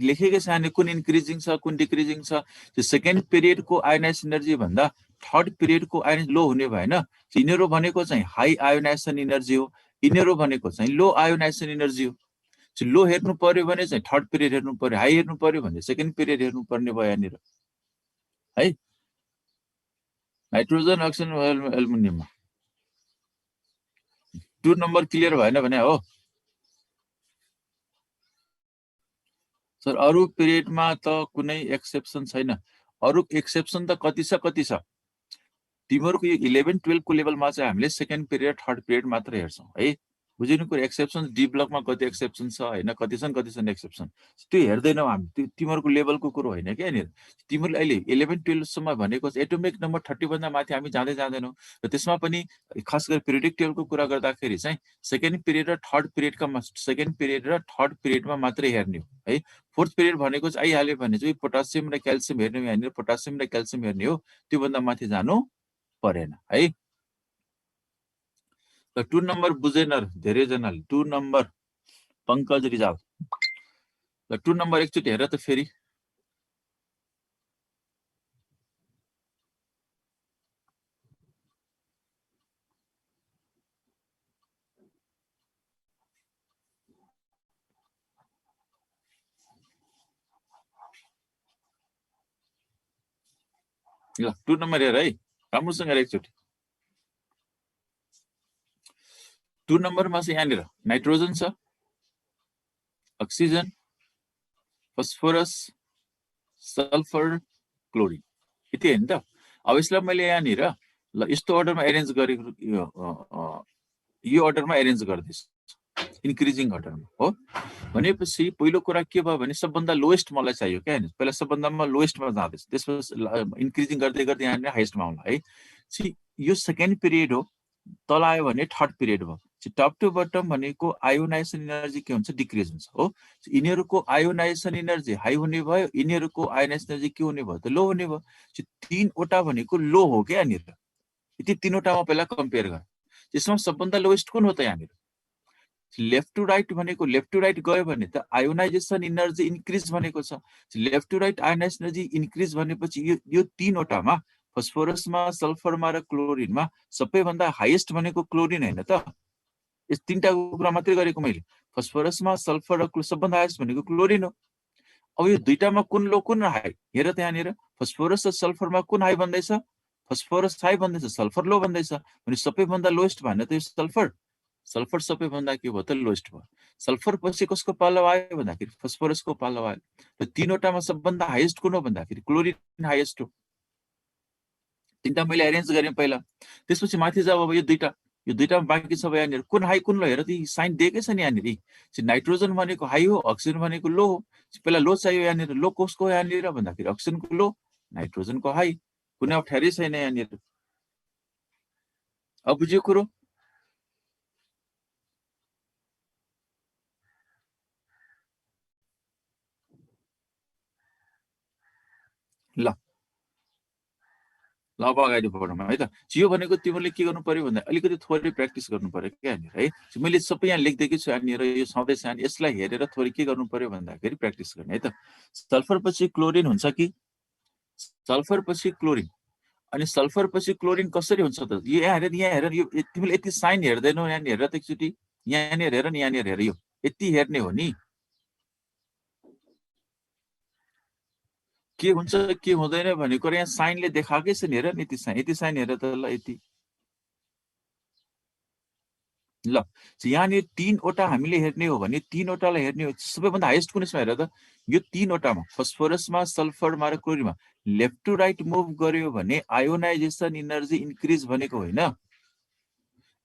लेखेकै छ यहाँनिर कुन इन्क्रिजिङ छ कुन डिक्रिजिङ छ त्यो सेकेन्ड पिरियडको आयोनाइजेसन इनर्जी भन्दा थर्ड पिरियडको आयोनाइजेसन लो हुने भएन यिनीहरू भनेको चाहिँ हाई आयोनाइजेसन इनर्जी हो यिनीहरू भनेको चाहिँ लो आयोनाइजेसन इनर्जी हो लो हेर्नु पर्यो भने चाहिँ थर्ड पिरियड हेर्नु पर्यो हाई हेर्नु पर्यो भने सेकेन्ड पिरियड हेर्नु पर्ने भयो यहाँनिर है नाइट्रोजन अक्सिजन एल्युमिनियममा 2 नम्बर क्लियर भएन भने हो सर अरु पिरियडमा त कुनै एक्सेप्सन छैन अरु एक्सेप्सन त कति छ तिमीहरूको यो 11 12 को लेभलमा चाहिँ हामीले सेकेन्ड पिरियड थर्ड पिरियड मात्र हेर्छौं है बुझिनु कुरा एक्सेप्सन डी ब्लकमा कति एक्सेप्सन छ हैन कति छन् एक्सेप्सन त्यो हेर्दैनौ हामी तिमीहरूको लेभलको कुरो हैन के यहाँनिर तिमीहरूले अहिले 11 12 सम्म भनेको एटोमिक नम्बर 30 भन्दा माथि हामी जाँदै जाँदैनौ र त्यसमा पनि खास गरी पिरियोडिक टेबलको कुरा गर्दाखेरि चाहिँ सेकेन्ड पिरियड र थर्ड पिरियडका सेकेन्ड पिरियड र थर्ड पिरियडमा मात्रै हेर्ने हो है फोर्थ पिरियड भनेको चाहिँ आइहाल्यो भने चाहिँ पोटासियम र क्याल्सियम हेर्ने हो यहाँनिर पोटासियम र क्याल्सियम हेर्ने हो त्यो भन्दा माथि जानु परेन है 2 नम्बर बुझेन धेरैजनाले 2 नम्बर पंकज रिजाल 2 नम्बर एकचोटि हेर त फेरि ल 2 नम्बर हेर है राम्रोसँग हेर एकचोटि 2 नम्बरमा चाहिँ यहाँनिर नाइट्रोजन छ अक्सिजन फस्फोरस सल्फर क्लोरिन यति हैन त अब यसलाई मैले यहाँनिर ल यस्तो अर्डरमा एरेन्ज गरेको यो अर्डरमा एरेन्ज गर्दैछु इन्क्रिजिङ अर्डरमा हो भनेपछि पहिलो कुरा के भयो भने सबभन्दा लोएस्ट मलाई चाहियो क्या हैन पहिला सबभन्दामा लोएस्टमा जाँदैछ त्यसपछि इन्क्रिजिङ गर्दै गर्दै यहाँनिर हाइएस्टमा आउला है यो सेकेन्ड पिरियड हो तल आयो भने थर्ड पिरियड भयो टप टु बटम भनेको आयोनाइजेसन इनर्जी के हुन्छ डिक्रिज हुन्छ हो यिनीहरूको आयोनाइजेसन इनर्जी हाई हुने भयो यिनीहरूको आयोनाइजेसन इनर्जी के हुने भयो त लो हुने भयो तीनवटा भनेको लो हो क्या यहाँनिर यति तीनवटामा पहिला कम्पेयर गर त्यसमा सबभन्दा लोएस्ट कुन हो त यहाँनिर लेफ्ट टु राइट भनेको लेफ्ट टु राइट गयो भने त आयोनाइजेसन इनर्जी इन्क्रिज भनेको छ। Left to right ionisation energy increase भनेपछि यो तीनवटामा फस्फोरसमा, सल्फरमा र क्लोरिनमा सबैभन्दा हाइएस्ट भनेको क्लोरिन हैन त? यस तीनटाको कुरा मात्रै गरेको मैले। फस्फोरसमा, सल्फर र सबभन्दा हाइएस्ट भनेको क्लोरिन हो। अब यो दुईटामा कुन लो कुन हाई? हेर त्यहाँनिर फस्फोरस र सल्फरमा कुन हाई भन्दैछ? फस्फोरस हाई भन्दैछ, सल्फर लो भन्दैछ। भने सबैभन्दा लोएस्ट भने त यो सल्फर। सल्फर सबैभन्दा के भयो त? लोएस्ट भयो। सल्फर पछि कसको पालो आयो भन्दाखेरि फस्फोरसको पालो आयो। र तीनवटामा सबभन्दा हाइएस्ट कुन हो भन्दाखेरि क्लोरिन हाइएस्ट हो। तीनटा मैले एरेन्ज गरेँ पहिला। त्यसपछि माथि जाऊ, अब यो दुईटामा बाँकी छ यहाँनिर कुन हाई कुन लो हेर त साइन दिएकै छ नि यहाँनिर। नाइट्रोजन भनेको हाई हो, अक्सिजन भनेको लो हो। पहिला लो चाहियो यहाँनिर। लो कसको हो यहाँनिर भन्दाखेरि अक्सिजनको लो, नाइट्रोजनको हाई। कुनै अप्ठ्यारै छैन यहाँनिर। अब बुझ्यो कुरो? ल ल अब अगाडि बढौँ है त। यो भनेको तिमीले के गर्नु पर्यो भन्दा अलिकति थोरै प्र्याक्टिस गर्नु पर्यो क्या यहाँनिर है। मैले सबै यहाँ लेखिदिएकै छु यहाँनिर, यो छँदैछ यहाँनिर। यसलाई हेरेर थोरै के गर्नु पर्यो भन्दाखेरि प्र्याक्टिस गर्ने है त। सल्फर पछि क्लोरिन हुन्छ कि? सल्फर पछि क्लोरिन। अनि सल्फर पछि क्लोरिन कसरी हुन्छ त? यो यहाँ हेर यो तिमीले यति साइन हेर्दैनौ यहाँनिर हेर त एकचोटि। यहाँनिर हेर नि, यहाँनिर हेर, यो यति हेर्ने हो नि। के हुन्छ के हुँदैन भनेको यहाँ साइनले देखाएकै छ नि। हेर नि यति साइन हेर त ल यति। ल यहाँनिर तीनवटा हामीले हेर्ने हो भने तीनवटालाई हेर्ने हो। सबैभन्दा हाइएस्ट कुन यसमा हेर त? यो तीनवटामा फस्फोरसमा, सल्फरमा र क्लोरिनमा लेफ्ट टु राइट मुभ गर्यो भने आयोनाइजेसन इनर्जी इन्क्रिज भनेको होइन?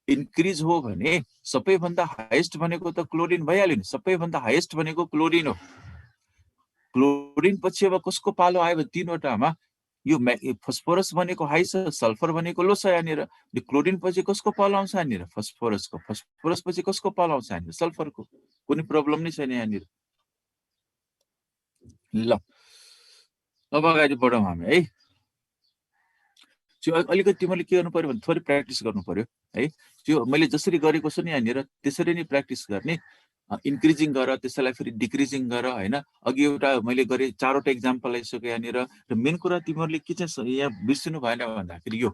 इन्क्रिज हो भने सबैभन्दा हाइएस्ट भनेको त क्लोरिन भइहाल्यो नि। सबैभन्दा हाइएस्ट भनेको क्लोरिन हो। क्लोरिन पछि अब कसको पालो आयो भने तीनवटामा यो फस्फोरस भनेको हाई छ, सल्फर भनेको लो छ यहाँनिर। क्लोरिन पछि कसको पालो आउँछ यहाँनिर? फस्फोरसको। फस्फोरस पछि कसको पालो आउँछ यहाँनिर? सल्फरको। कुनै प्रब्लम नै छैन यहाँनिर। ल अब अगाडि बढौँ हामी है। अलिकति तिमीले के गर्नु पर्यो भने थोरै प्र्याक्टिस गर्नु पर्यो है। त्यो मैले जसरी गरेको छु नि यहाँनिर त्यसरी नै प्र्याक्टिस गर्ने। इन्क्रिजिङ गर, त्यसैलाई फेरि डिक्रिजिङ गर होइन। अघि एउटा मैले गरेँ, 4वटा इक्जाम्पल आइसक्यो यहाँनिर। र मेन कुरा तिमीहरूले के चाहिँ यहाँ बिर्सिनु भएन भन्दाखेरि यो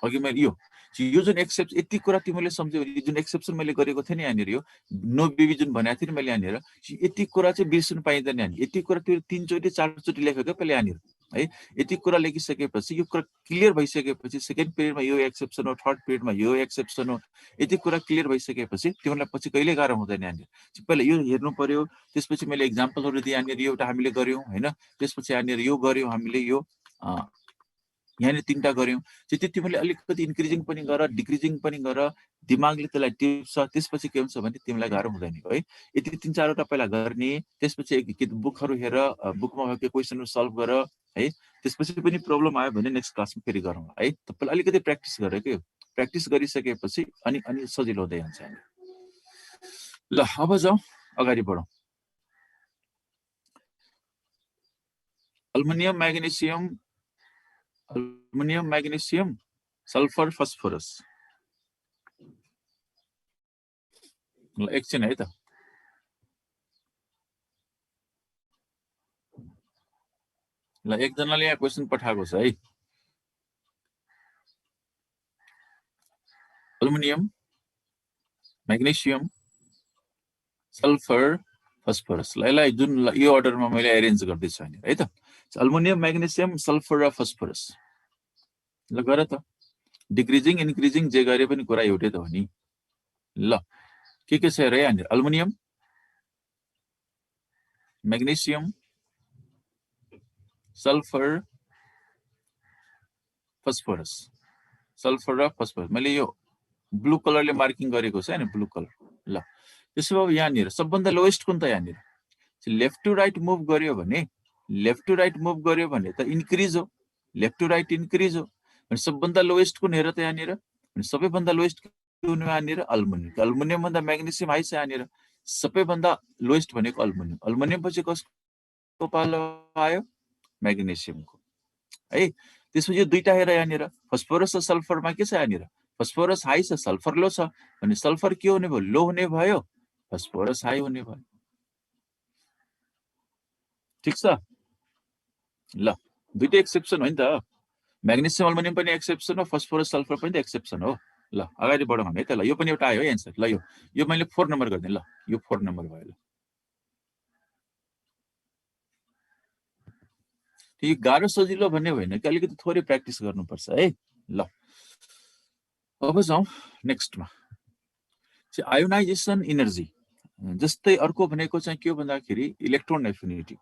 अघि मैले यो जुन एक्सेप्सन, यति कुरा तिमीले सम्झ्यौ। यो जुन एक्सेप्सन मैले गरेको थिएँ नि यहाँनिर, यो नो बेबी जुन भनेको थिएँ नि मैले यहाँनिर, यति कुरा चाहिँ बिर्सिनु पाइँदैन यहाँनिर। यति कुरा त्यो 3चोटि 4चोटि लेखेको पहिला यहाँनिर है। यति कुरा लेखिसकेपछि यो कुरा क्लियर भइसकेपछि सेकेन्ड पिरियडमा यो एक्सेप्सन हो, थर्ड पिरियडमा यो एक्सेप्सन हो। यति कुरा क्लियर भइसकेपछि तिमीलाई पछि कहिले गाह्रो हुँदैन यहाँनिर। पहिला यो हेर्नु पर्यो। त्यसपछि मैले इक्जाम्पलहरू दिएँ यहाँनिर, एउटा हामीले गर्यौँ होइन। त्यसपछि यहाँनिर यो गर्यौँ हामीले, यो यहाँनिर 3टा गर्यौँ। त्यो तिमीले अलिकति इन्क्रिजिङ पनि गर, डिक्रिजिङ पनि गर, दिमागले त्यसलाई टिप्छ। त्यसपछि के हुन्छ भने तिमीलाई गाह्रो हुँदैन है। यति 3-4वटा पहिला गर्ने। त्यसपछि बुकहरू हेर, बुकमा भएको क्वेसनहरू सल्भ गर है। त्यसपछि पनि प्रब्लम आयो भने नेक्स्ट क्लासमा फेरि गरौँ है। तपाईँले अलिकति प्र्याक्टिस गर के। प्र्याक्टिस गरिसकेपछि अनि सजिलो हुँदै जान्छ। ल अब जाउँ अगाडि बढौँ। Aluminium, magnesium, sulphur, phosphorus. ल एकछिन है त। ल एकजनाले यहाँ क्वेसन पठाएको छ है। Aluminium, magnesium, sulphur, phosphorus. ल यसलाई जुन यो अर्डरमा मैले एरेन्ज गर्दैछु है त। अल्मुनियम, म्याग्नेसियम, सल्फर र फस्फोरस। ल गर त। डिक्रिजिङ इन्क्रिजिङ जे गरे पनि कुरा एउटै त हो नि। ल के छ हेर यहाँनिर? Aluminium, magnesium, sulphur, phosphorus. Sulphur र फस्फोरस मैले यो ब्लू कलरले मार्किङ गरेको छ हैन, ब्लू कलर। ल त्यसो भए यहाँनिर सबभन्दा लोएस्ट कुन त यहाँनिर? लेफ्ट टु राइट मुभ गर्यो भने त इन्क्रिज हो। लेफ्ट टु राइट इन्क्रिज हो। सबभन्दा लोएस्ट कुन हेर त यहाँनिर? सबैभन्दा लोएस्ट कुन यहाँनिर? अल्मुनियम। अल्मुनियम भन्दा म्याग्नेसियम हाई छ यहाँनिर। सबैभन्दा लोएस्ट भनेको अल्मुनियम। अल्मुनियम पछि कसको पालो आयो? म्याग्नेसियमको है। त्यसपछि यो दुईटा हेर यहाँनिर, फस्फोरस र सल्फरमा के छ यहाँनिर? फस्फोरस हाई छ, सल्फर लो छ भने सल्फर के हुने भयो? लो हुने भयो, फस्फोरस हाई हुने भयो। ठीक छ ल, दुईटै एक्सेप्सन हो नि त। म्याग्नेसियम अल्युमिनियम पनि एक्सेप्सन हो, फस्फोरस सल्फर पनि त एक्सेप्सन हो। ल अगाडि बढौँ हामी है त। ल यो पनि एउटा आयो है एन्सर। ल यो मैले 4 नम्बर गरिदिएँ। ल यो 4 नम्बर भयो। ल यो गाह्रो सजिलो भन्ने होइन कि, अलिकति थोरै प्र्याक्टिस गर्नुपर्छ है। ल अब जाउँ नेक्स्टमा। आयोनाइजेसन इनर्जी जस्तै अर्को भनेको चाहिँ के हो भन्दाखेरि इलेक्ट्रोन एफिनिटी।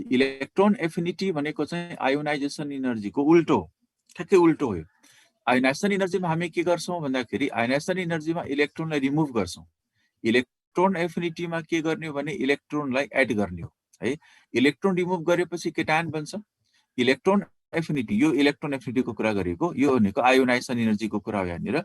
इलेक्ट्रोन एफिनिटी भनेको चाहिँ आयोनाइजेसन इनर्जीको उल्टो हो, ठ्याक्कै उल्टो हो। आयोनाइजेसन इनर्जीमा हामी के गर्छौँ भन्दाखेरि आयोनाइजेसन इनर्जीमा इलेक्ट्रोनलाई रिमुभ गर्छौँ। इलेक्ट्रोन एफिनिटीमा के गर्ने हो भने इलेक्ट्रोनलाई एड गर्ने हो है। इलेक्ट्रोन रिमुभ गरेपछि केटायन बन्छ। इलेक्ट्रोन एफिनिटी, यो इलेक्ट्रोन एफिनिटीको कुरा गरेको, यो भनेको आयोनाइजेसन इनर्जीको कुरा हो। यहाँनिर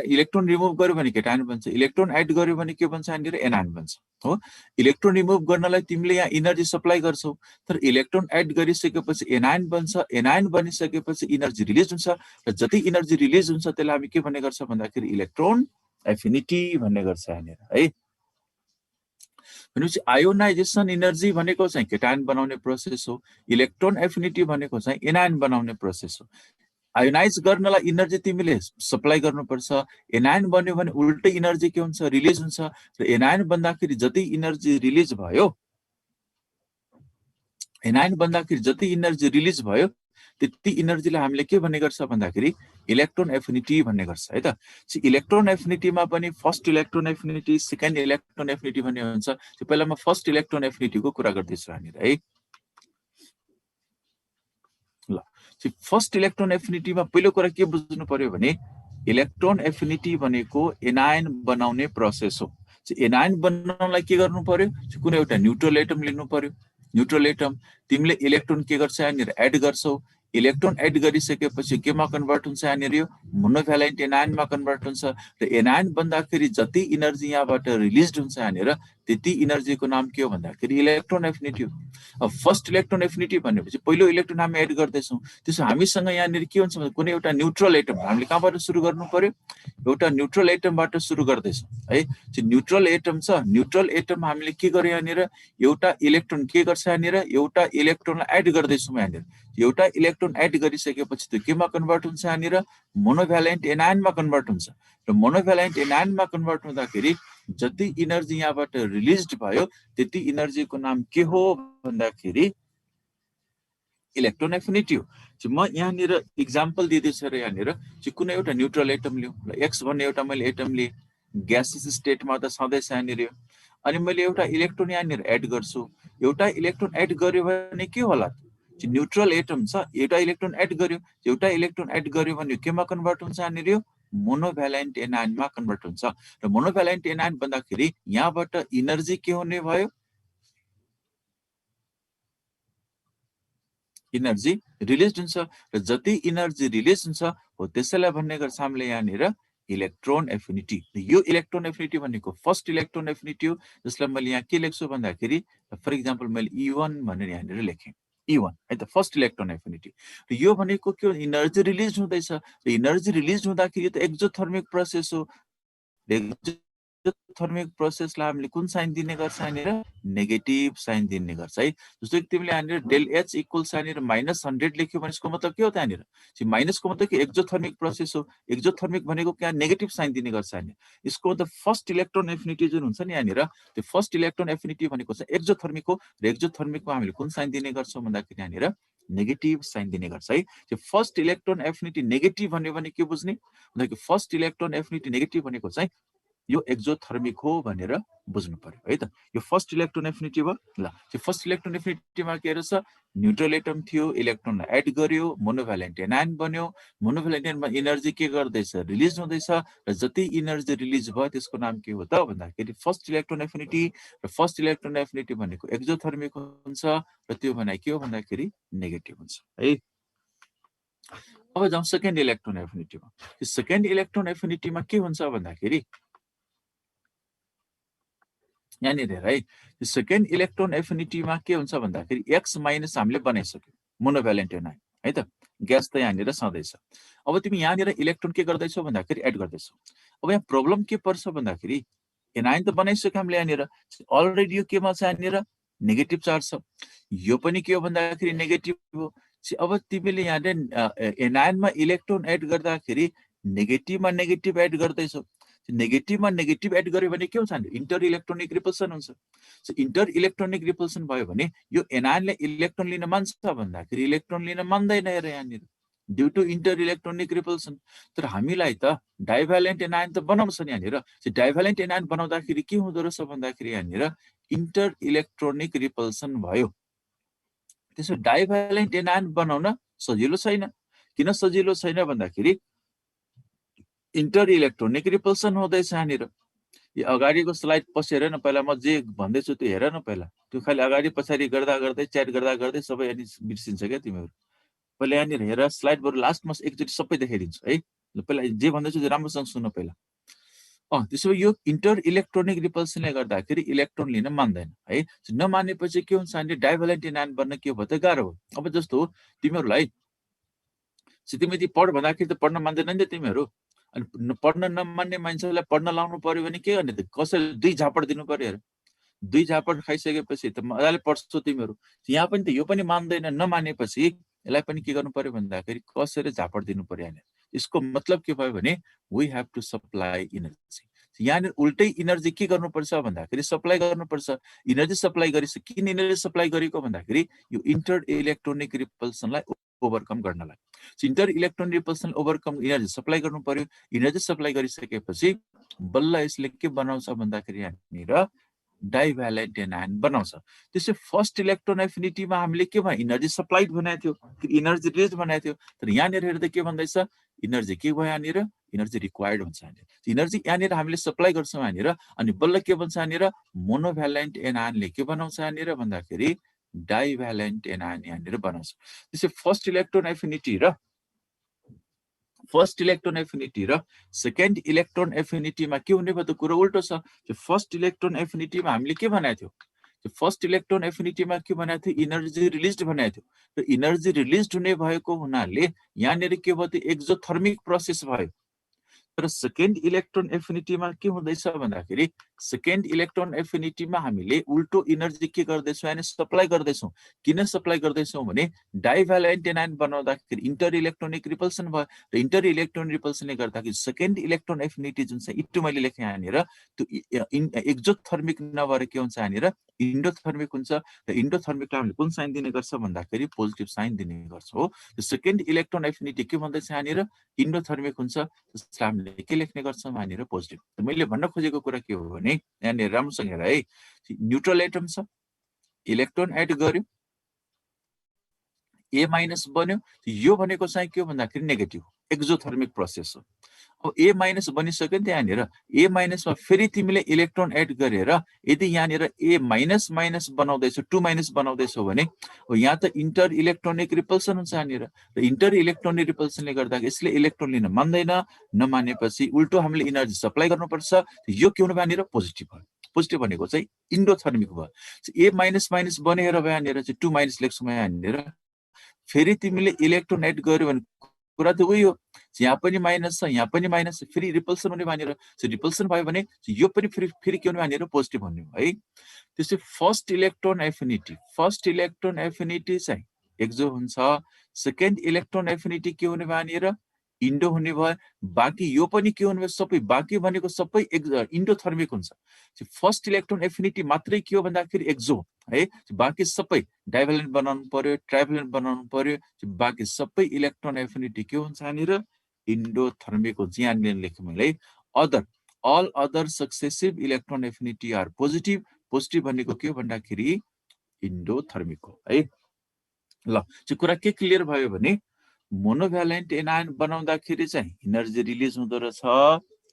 इलेक्ट्रोन रिमुभ गर्यो भने केटायन बन्छ, इलेक्ट्रोन एड गर्यो भने के बन्छ? यहाँनिर एनायन बन्छ हो। इलेक्ट्रोन रिमुभ गर्नलाई तिमीले यहाँ इनर्जी सप्लाई गर्छौ, तर इलेक्ट्रोन एड गरिसकेपछि एनायन बन्छ। एनायन बनिसकेपछि इनर्जी रिलिज हुन्छ, र जति इनर्जी रिलिज हुन्छ त्यसलाई हामी के भन्ने गर्छ भन्दाखेरि इलेक्ट्रोन एफिनिटी भन्ने गर्छ यहाँनिर है। भनेपछि आयोनाइजेसन इनर्जी भनेको चाहिँ केटायन बनाउने प्रोसेस हो, इलेक्ट्रोन एफिनिटी भनेको चाहिँ एनायन बनाउने प्रोसेस हो। आयोनाइज गर्नलाई इनर्जी तिमीले सप्लाई गर्नुपर्छ, एनायन बन्यो भने उल्टै इनर्जी के हुन्छ? रिलिज हुन्छ, र एनायन बन्दाखेरि जति इनर्जी रिलिज भयो, एनायन बन्दाखेरि जति इनर्जी रिलिज भयो त्यति इनर्जीलाई हामीले के भन्ने गर्छ भन्दाखेरि इलेक्ट्रोन एफिनिटी भन्ने गर्छ है त। इलेक्ट्रोन एफिनिटीमा पनि first electron affinity, second electron affinity भन्ने हुन्छ। पहिला म फर्स्ट इलेक्ट्रोन एफिनिटीको कुरा गर्दैछु यहाँनिर है। ल फर्स्ट इलेक्ट्रोन एफिनिटीमा पहिलो कुरा के बुझ्नु पर्यो भने इलेक्ट्रोन एफिनिटी भनेको एनायन बनाउने प्रोसेस हो। एनायन बनाउनलाई के गर्नु पर्यो? कुनै एउटा न्यूट्रल एटम लिनु पर्यो। न्यूट्रल एटम तिमीले इलेक्ट्रोन के गर्छ? यहाँनिर एड गर्छौ। इलेक्ट्रोन एड गरिसकेपछि केमा कन्भर्ट हुन्छ? यहाँनिर यो मोनोभ्यालेन्ट एनायनमा कन्भर्ट हुन्छ, र एनायन बन्दाखेरि जति इनर्जी यहाँबाट रिलिज हुन्छ यहाँनिर त्यति इनर्जीको नाम के हो भन्दाखेरि इलेक्ट्रोन एफिनिटी हो। अब फर्स्ट इलेक्ट्रोन एफिनिटी भनेपछि पहिलो इलेक्ट्रोन हामी एड गर्दैछौँ, त्यसो हामीसँग यहाँनिर के हुन्छ भने कुनै एउटा न्यूट्रल एटम हामीले कहाँबाट सुरु गर्नु पर्यो? एउटा न्यूट्रल एटमबाट सुरु गर्दैछौँ है। न्यूट्रल एटम छ, न्यूट्रल एटम हामीले के गर्यो? यहाँनिर एउटा इलेक्ट्रोन के गर्छ? यहाँनिर एउटा इलेक्ट्रोनलाई एड गर्दैछौँ। यहाँनिर एउटा इलेक्ट्रोन एड गरिसकेपछि त्यो केमा कन्भर्ट हुन्छ? यहाँनिर मोनोभ्यालेन्ट एनायनमा कन्भर्ट हुन्छ, र मोनोभ्यालेन्ट एनायनमा कन्भर्ट हुँदाखेरि जति इनर्जी यहाँबाट रिलिज भयो त्यति इनर्जीको नाम के हो भन्दाखेरि इलेक्ट्रोन एफिनिटी हो। म यहाँनिर इक्जाम्पल दिँदैछु र यहाँनिर कुनै एउटा न्यूट्रल एटम लिउँ, एक्स भन्ने एउटा मैले एटम लिएँ, ग्यासियस स्टेटमा त छँदैछ यहाँनिर, अनि मैले एउटा इलेक्ट्रोन यहाँनिर एड गर्छु। एउटा इलेक्ट्रोन एड गर्यो भने के होला? न्यूट्रल एटम छ, एउटा इलेक्ट्रोन एड गर्यो, एउटा इलेक्ट्रोन एड गर्यो भने केमा कन्भर्ट हुन्छ? यहाँनिर मोनोभ्यालेन्ट एनायनमा कन्भर्ट हुन्छ, र मोनोभ्यालेन्ट एनायन भन्दाखेरि यहाँबाट इनर्जी के हुने भयो? इनर्जी रिलिज हुन्छ, र जति इनर्जी रिलिज हुन्छ हो त्यसैलाई भन्ने गर्छ हामीले यहाँनिर इलेक्ट्रोन एफिनिटी। यो इलेक्ट्रोन एफिनिटी भनेको फर्स्ट इलेक्ट्रोन एफिनिटी हो, जसलाई मैले यहाँ के लेख्छु भन्दाखेरि फर इक्जाम्पल मैले E1 भनेर यहाँनिर लेखेँ, E1 है त, फर्स्ट इलेक्ट्रोन एफिनिटी। र यो भनेको के हो? इनर्जी रिलिज हुँदैछ, र इनर्जी रिलिज हुँदाखेरि त एक्जोथर्मिक प्रोसेस हो। एक्जोथर्मिक प्रोसेसलाई हामीले कुन साइन दिने गर्छ? यहाँनिर नेगेटिभ साइन दिने गर्छ है। जस्तो कि तिमीले यहाँनिर डेल एच इक्वल्स यहाँनिर -100 लेख्यो भने यसको मतलब के हो त? यहाँनिर माइनसको मतलब कि एक्जोथर्मिक प्रोसेस हो। एक्जोथर्मिक भनेको क्या? नेगेटिभ साइन दिने गर्छ यहाँनिर। यसको मतलब फर्स्ट इलेक्ट्रोन एफिनिटी जुन हुन्छ नि यहाँनिर, त्यो फर्स्ट इलेक्ट्रोन एफिनिटी भनेको चाहिँ एक्जोथर्मिक हो, र एक्जोथर्मिकमा हामीले कुन साइन दिने गर्छौँ भन्दाखेरि यहाँनिर नेगेटिभ साइन दिने गर्छ है। त्यो फर्स्ट इलेक्ट्रोन एफिनिटी नेगेटिभ भन्यो भने के बुझ्ने भन्दाखेरि फर्स्ट इलेक्ट्रोन एफिनिटी नेगेटिभ भनेको चाहिँ यो एक्जोथर्मिक हो भनेर बुझ्नु पर्यो है त। यो फर्स्ट इलेक्ट्रोन एफिनिटी भयो। ल त्यो फर्स्ट इलेक्ट्रोन एफिनिटीमा के रहेछ? न्यूट्रल एटम थियो, इलेक्ट्रोनलाई एड गर्यो, मोनोभ्यालेन्ट एनायन बन्यो, मोनोभ्यालेन्ट एनायनमा इनर्जी के गर्दैछ? रिलिज हुँदैछ, र जति इनर्जी रिलिज भयो त्यसको नाम के हो त भन्दाखेरि फर्स्ट इलेक्ट्रोन एफिनिटी। र फर्स्ट इलेक्ट्रोन एफिनिटी भनेको एक्जोथर्मिक हुन्छ, र त्यो भने के हो भन्दाखेरि नेगेटिभ हुन्छ है। अब जाउँ सेकेन्ड इलेक्ट्रोन एफिनिटीमा। सेकेन्ड इलेक्ट्रोन एफिनिटीमा के हुन्छ भन्दाखेरि यहाँनिर है, सेकेन्ड इलेक्ट्रोन एफिनिटीमा के हुन्छ भन्दाखेरि एक्स माइनस हामीले बनाइसक्यो मोनोभ्यालेन्ट एनायन है त। ग्यास त यहाँनिर छँदैछ। अब तिमी यहाँनिर इलेक्ट्रोन के गर्दैछौ भन्दाखेरि एड गर्दैछौ। अब यहाँ प्रब्लम के पर्छ भन्दाखेरि एनाइन त बनाइसक्यो हामीले यहाँनिर, अलरेडी यो केमा छ यहाँनिर नेगेटिभ चार्ज छ, यो पनि के हो भन्दाखेरि नेगेटिभ हो। अब तिमीले यहाँनिर एनाइनमा इलेक्ट्रोन एड गर्दाखेरि नेगेटिभमा नेगेटिभ एड गर्दैछौ। नेगेटिभमा नेगेटिभ एड गर्यो भने के हुन्छ, इन्टर इलेक्ट्रोनिक रिपल्सन हुन्छ। इन्टर इलेक्ट्रोनिक रिपल्सन भयो भने यो एनाइनले इलेक्ट्रोन लिन मान्छ भन्दाखेरि इलेक्ट्रोन लिन मान्दैन हेर यहाँनिर, due to inter electronic repulsion. तर हामीलाई त डाइभ्यालेन्ट एनाइन त बनाउँछ नि यहाँनिर। डाइभ्यालेन्ट एनाइन बनाउँदाखेरि के हुँदो रहेछ भन्दाखेरि यहाँनिर इन्टर इलेक्ट्रोनिक रिपल्सन भयो। त्यसो डाइभ्यालेन्ट एनाइन बनाउन सजिलो छैन। किन सजिलो छैन भन्दाखेरि इन्टर इलेक्ट्रोनिक रिपल्सन हुँदैछ यहाँनिर। यो अगाडिको स्लाइड पछि हेर न, पहिला म जे भन्दैछु त्यो हेर न पहिला। त्यो खालि अगाडि पछाडि गर्दा गर्दै च्याट गर्दा गर्दै सबै अनि बिर्सिन्छ क्या तिमीहरू। पहिला यहाँनिर हेर स्लाइड, बरु लास्टमा एकचोटि सबै देखाइदिन्छु है। पहिला जे भन्दैछु त्यो राम्रोसँग सुन्नु पहिला। त्यसो भए यो इन्टर इलेक्ट्रोनिक रिपल्सनले गर्दाखेरि इलेक्ट्रोन लिन मान्दैन है। नमानेपछि के हुन्छ भने डाइभ्यालेन्ट एनाइन बन्न के भयो त गाह्रो हो। अब जस्तो तिमीहरूलाई तिमी पढ भन्दाखेरि त पढ्न मान्दैन नि त तिमीहरू। अनि पढ्न नमान्ने मान्छेलाई पढ्न लाउनु पर्यो भने के गर्ने त, कसैले 2 झापड दिनु पर्यो हेर। 2 झापड खाइसकेपछि त मजाले पढ्छौ तिमीहरू। यहाँ पनि त यो पनि मान्दैन, नमानेपछि यसलाई पनि के गर्नु पर्यो भन्दाखेरि कसरी झापड दिनु पर्यो यहाँनिर। यसको मतलब के भयो भने we have to supply energy. यहाँनिर उल्टै इनर्जी के गर्नुपर्छ भन्दाखेरि सप्लाई गर्नुपर्छ। इनर्जी सप्लाई गरिसक्यो। किन इनर्जी सप्लाई गरेको भन्दाखेरि यो इन्टर इलेक्ट्रोनिक रिपल्सनलाई ओभरकम गर्नलाई। Inter electronic repulsion overcome energy supply गर्नु पर्यो। इनर्जी सप्लाई गरिसकेपछि बल्ल यसले के बनाउँछ भन्दाखेरि यहाँनिर डाइभ्यालेन्ट एनाइन बनाउँछ। त्यसै फर्स्ट इलेक्ट्रोन एफिनिटीमा हामीले के भयो, इनर्जी सप्लाइड बनाएको थियो, इनर्जी रिलिज बनाएको थियो। तर यहाँनिर हेर्दा के भन्दैछ, इनर्जी के भयो यहाँनिर, इनर्जी रिक्वायर्ड हुन्छ यहाँनिर। इनर्जी यहाँनिर हामीले सप्लाई गर्छौँ यहाँनिर, अनि बल्ल के भन्छ यहाँनिर मोनोभ्यालेन्ट एनाइनले के बनाउँछ यहाँनिर भन्दाखेरि डाइभ्यालेन्ट एनाइन यहाँनिर बनाउँछ। त्यसै फर्स्ट इलेक्ट्रोन एफिनिटी र सेकेन्ड इलेक्ट्रोन एफिनिटीमा के हुने भयो त कुरा उल्टो छ। फर्स्ट इलेक्ट्रोन एफिनिटीमा हामीले के बनाएको थियो, फर्स्ट इलेक्ट्रोन एफिनिटीमा के बनाएको थियो, इनर्जी रिलिज बनाएको थियो। र इनर्जी रिलिज हुने भएको हुनाले यहाँनिर के भयो त एक्जोथर्मिक प्रोसेस भयो। तर सेकेन्ड इलेक्ट्रोन एफिनिटीमा के हुँदैछ भन्दाखेरि सेकेन्ड इलेक्ट्रोन एफिनिटीमा हामीले उल्टो इनर्जी के गर्दैछौँ यानी सप्लाई गर्दैछौँ। किन सप्लाई गर्दैछौँ भने डाइभ्यालेन्ट एनाइन बनाउँदाखेरि इन्टर इलेक्ट्रोनिक रिपल्सन भयो। र इन्टर इलेक्ट्रोनिक रिपल्सनले गर्दाखेरि सेकेन्ड इलेक्ट्रोन एफिनिटी जुन छ इटु मैले लेखेँ यहाँनिर, त्यो एक्जोथर्मिक नभएर के हुन्छ यहाँनिर इन्डोथर्मिक हुन्छ। र इन्डोथर्मिकलाई हामीले कुन साइन दिने गर्छ भन्दाखेरि पोजिटिभ साइन दिने गर्छ हो। सेकेन्ड इलेक्ट्रोन एफिनिटी के भन्दैछ यहाँनिर इन्डोथर्मिक हुन्छ, त्यसलाई हामीले के लेख्ने गर्छौँ यहाँनिर पोजिटिभ। मैले भन्न खोजेको कुरा के हो भने यहाँनिर राम्रोसँग हेर है, न्युट्रल एटम छ, इलेक्ट्रोन एड गर्यो, ए माइनस बन्यो। यो भनेको चाहिँ के हो भन्दाखेरि नेगेटिभ एक्जोथर्मिक प्रोसेस हो। अब ए माइनस बनिसक्यो नि त यहाँनिर, ए माइनसमा फेरि तिमीले इलेक्ट्रोन एड गरेर यदि यहाँनिर ए माइनस माइनस बनाउँदैछौ, 2 माइनस बनाउँदैछौ भने यहाँ त इन्टर इलेक्ट्रोनिक रिपल्सन हुन्छ यहाँनिर। र इन्टर इलेक्ट्रोनिक रिपल्सनले गर्दा यसले इलेक्ट्रोन लिन मान्दैन, नमानेपछि उल्टो हामीले इनर्जी सप्लाई गर्नुपर्छ। यो के हुनु भयो यहाँनिर पोजिटिभ भयो। पोजिटिभ भनेको चाहिँ इन्डोथर्मिक भयो। ए माइनस माइनस बनेर यहाँनिर चाहिँ 2 माइनस लेख्छौँ यहाँनिर, फेरि तिमीले इलेक्ट्रोन एड गर्यो भने कुरा त उही हो, यहाँ पनि माइनस छ, यहाँ पनि माइनस छ, फेरि रिपल्सन हुने भनेर रिपल्सन भयो भने यो पनि फेरि के हुने भनेर पोजिटिभ हुने है। त्यसै फर्स्ट इलेक्ट्रोन एफिनिटी चाहिँ एक्जो हुन्छ, सेकेन्ड इलेक्ट्रोन एफिनिटी के हुने भनेर इन्डो हुने भयो। बाँकी यो पनि के हुने भयो, सबै बाँकी भनेको सबै इन्डोथर्मिक हुन्छ। फर्स्ट इलेक्ट्रोन एफिनिटी मात्रै के हो भन्दाखेरि एक्जो है, बाँकी सबै डाइभ्यालेन्ट बनाउनु पर्यो, ट्राइभ्यालेन्ट बनाउनु पर्यो। बाँकी सबै इलेक्ट्रोन एफिनिटी के हुन्छ यहाँनिर इन्डोथर्मिक हुन्छ। यहाँनिर लेख्यौँ मैले all other successive electron affinity are positive. Positive भनेको के हो भन्दाखेरि इन्डोथर्मिक हो है। ल त्यो कुरा के क्लियर भयो भने मोनोभ्यालेन्ट एनाइन बनाउँदाखेरि चाहिँ इनर्जी रिलिज हुँदो रहेछ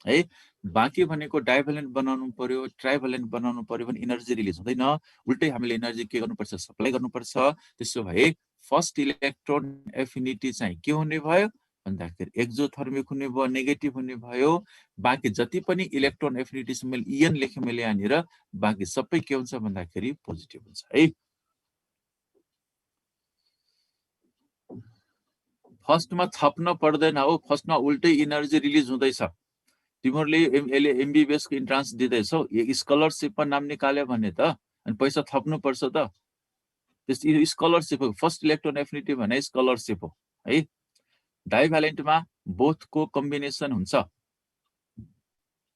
है। बाँकी भनेको डाइभ्यालेन्ट बनाउनु पर्यो, ट्राइभ्यालेन्ट बनाउनु पर्यो भने इनर्जी रिलिज हुँदैन, उल्टै हामीले इनर्जी के गर्नुपर्छ सप्लाई गर्नुपर्छ। त्यसो भए फर्स्ट इलेक्ट्रोन एफिनिटी चाहिँ के हुने भयो भन्दाखेरि एक्जोथर्मिक हुने भयो, नेगेटिभ हुने भयो। बाँकी जति पनि इलेक्ट्रोन एफिनिटी मैले इएन लेखेँ मैले यहाँनिर, बाँकी सबै के हुन्छ भन्दाखेरि पोजिटिभ हुन्छ है। फर्स्टमा थप्न पर्दैन हो, फर्स्टमा उल्टै इनर्जी रिलिज हुँदैछ। तिमीहरूले एमबीबीएस को इन्ट्रान्स दिँदैछौ, स्कलरसिपमा नाम निकाल्यो भने त अनि पैसा थप्नु पर्छ त। त्यस स्कलरसिप हो, फर्स्ट इलेक्ट्रोन एफिनिटी भने स्कलरसिप हो है। डाइभ्यालेन्टमा बोथको कम्बिनेसन हुन्छ।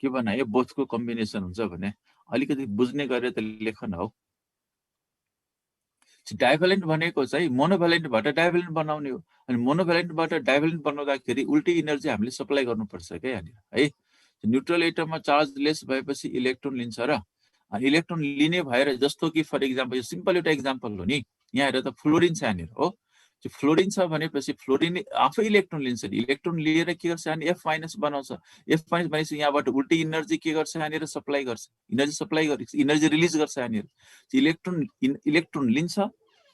के भन्यो, बोथको कम्बिनेसन हुन्छ भने अलिकति बुझ्ने गरेर त लेखन हो। डाइभ्यालेन्ट भनेको चाहिँ मोनोभ्यालेन्टबाट डाइभ्यालेन्ट बनाउने हो। अनि मोनोभ्यालेन्टबाट डाइभ्यालेन्ट बनाउँदाखेरि उल्टै इनर्जी हामीले सप्लाई गर्नुपर्छ क्या यहाँनिर है। न्युट्रल एटममा चार्ज लेस भएपछि इलेक्ट्रोन लिन्छ र इलेक्ट्रोन लिने भएर, जस्तो कि फर इक्जाम्पल, यो सिम्पल एउटा इक्जाम्पल हो नि, यहाँ हेर त फ्लोरिन छ यहाँनिर हो। फ्लोरिन छ भनेपछि फ्लोरिन आफै इलेक्ट्रोन लिन्छ, इलेक्ट्रोन लिएर के गर्छ भने एफ माइनस बनाउँछ। एफ माइनस भनेपछि यहाँबाट उल्टै इनर्जी के गर्छ यहाँनिर सप्लाई गर्छ, इनर्जी सप्लाई गर्छ, इनर्जी रिलिज गर्छ यहाँनिर। इलेक्ट्रोन लिन्छ,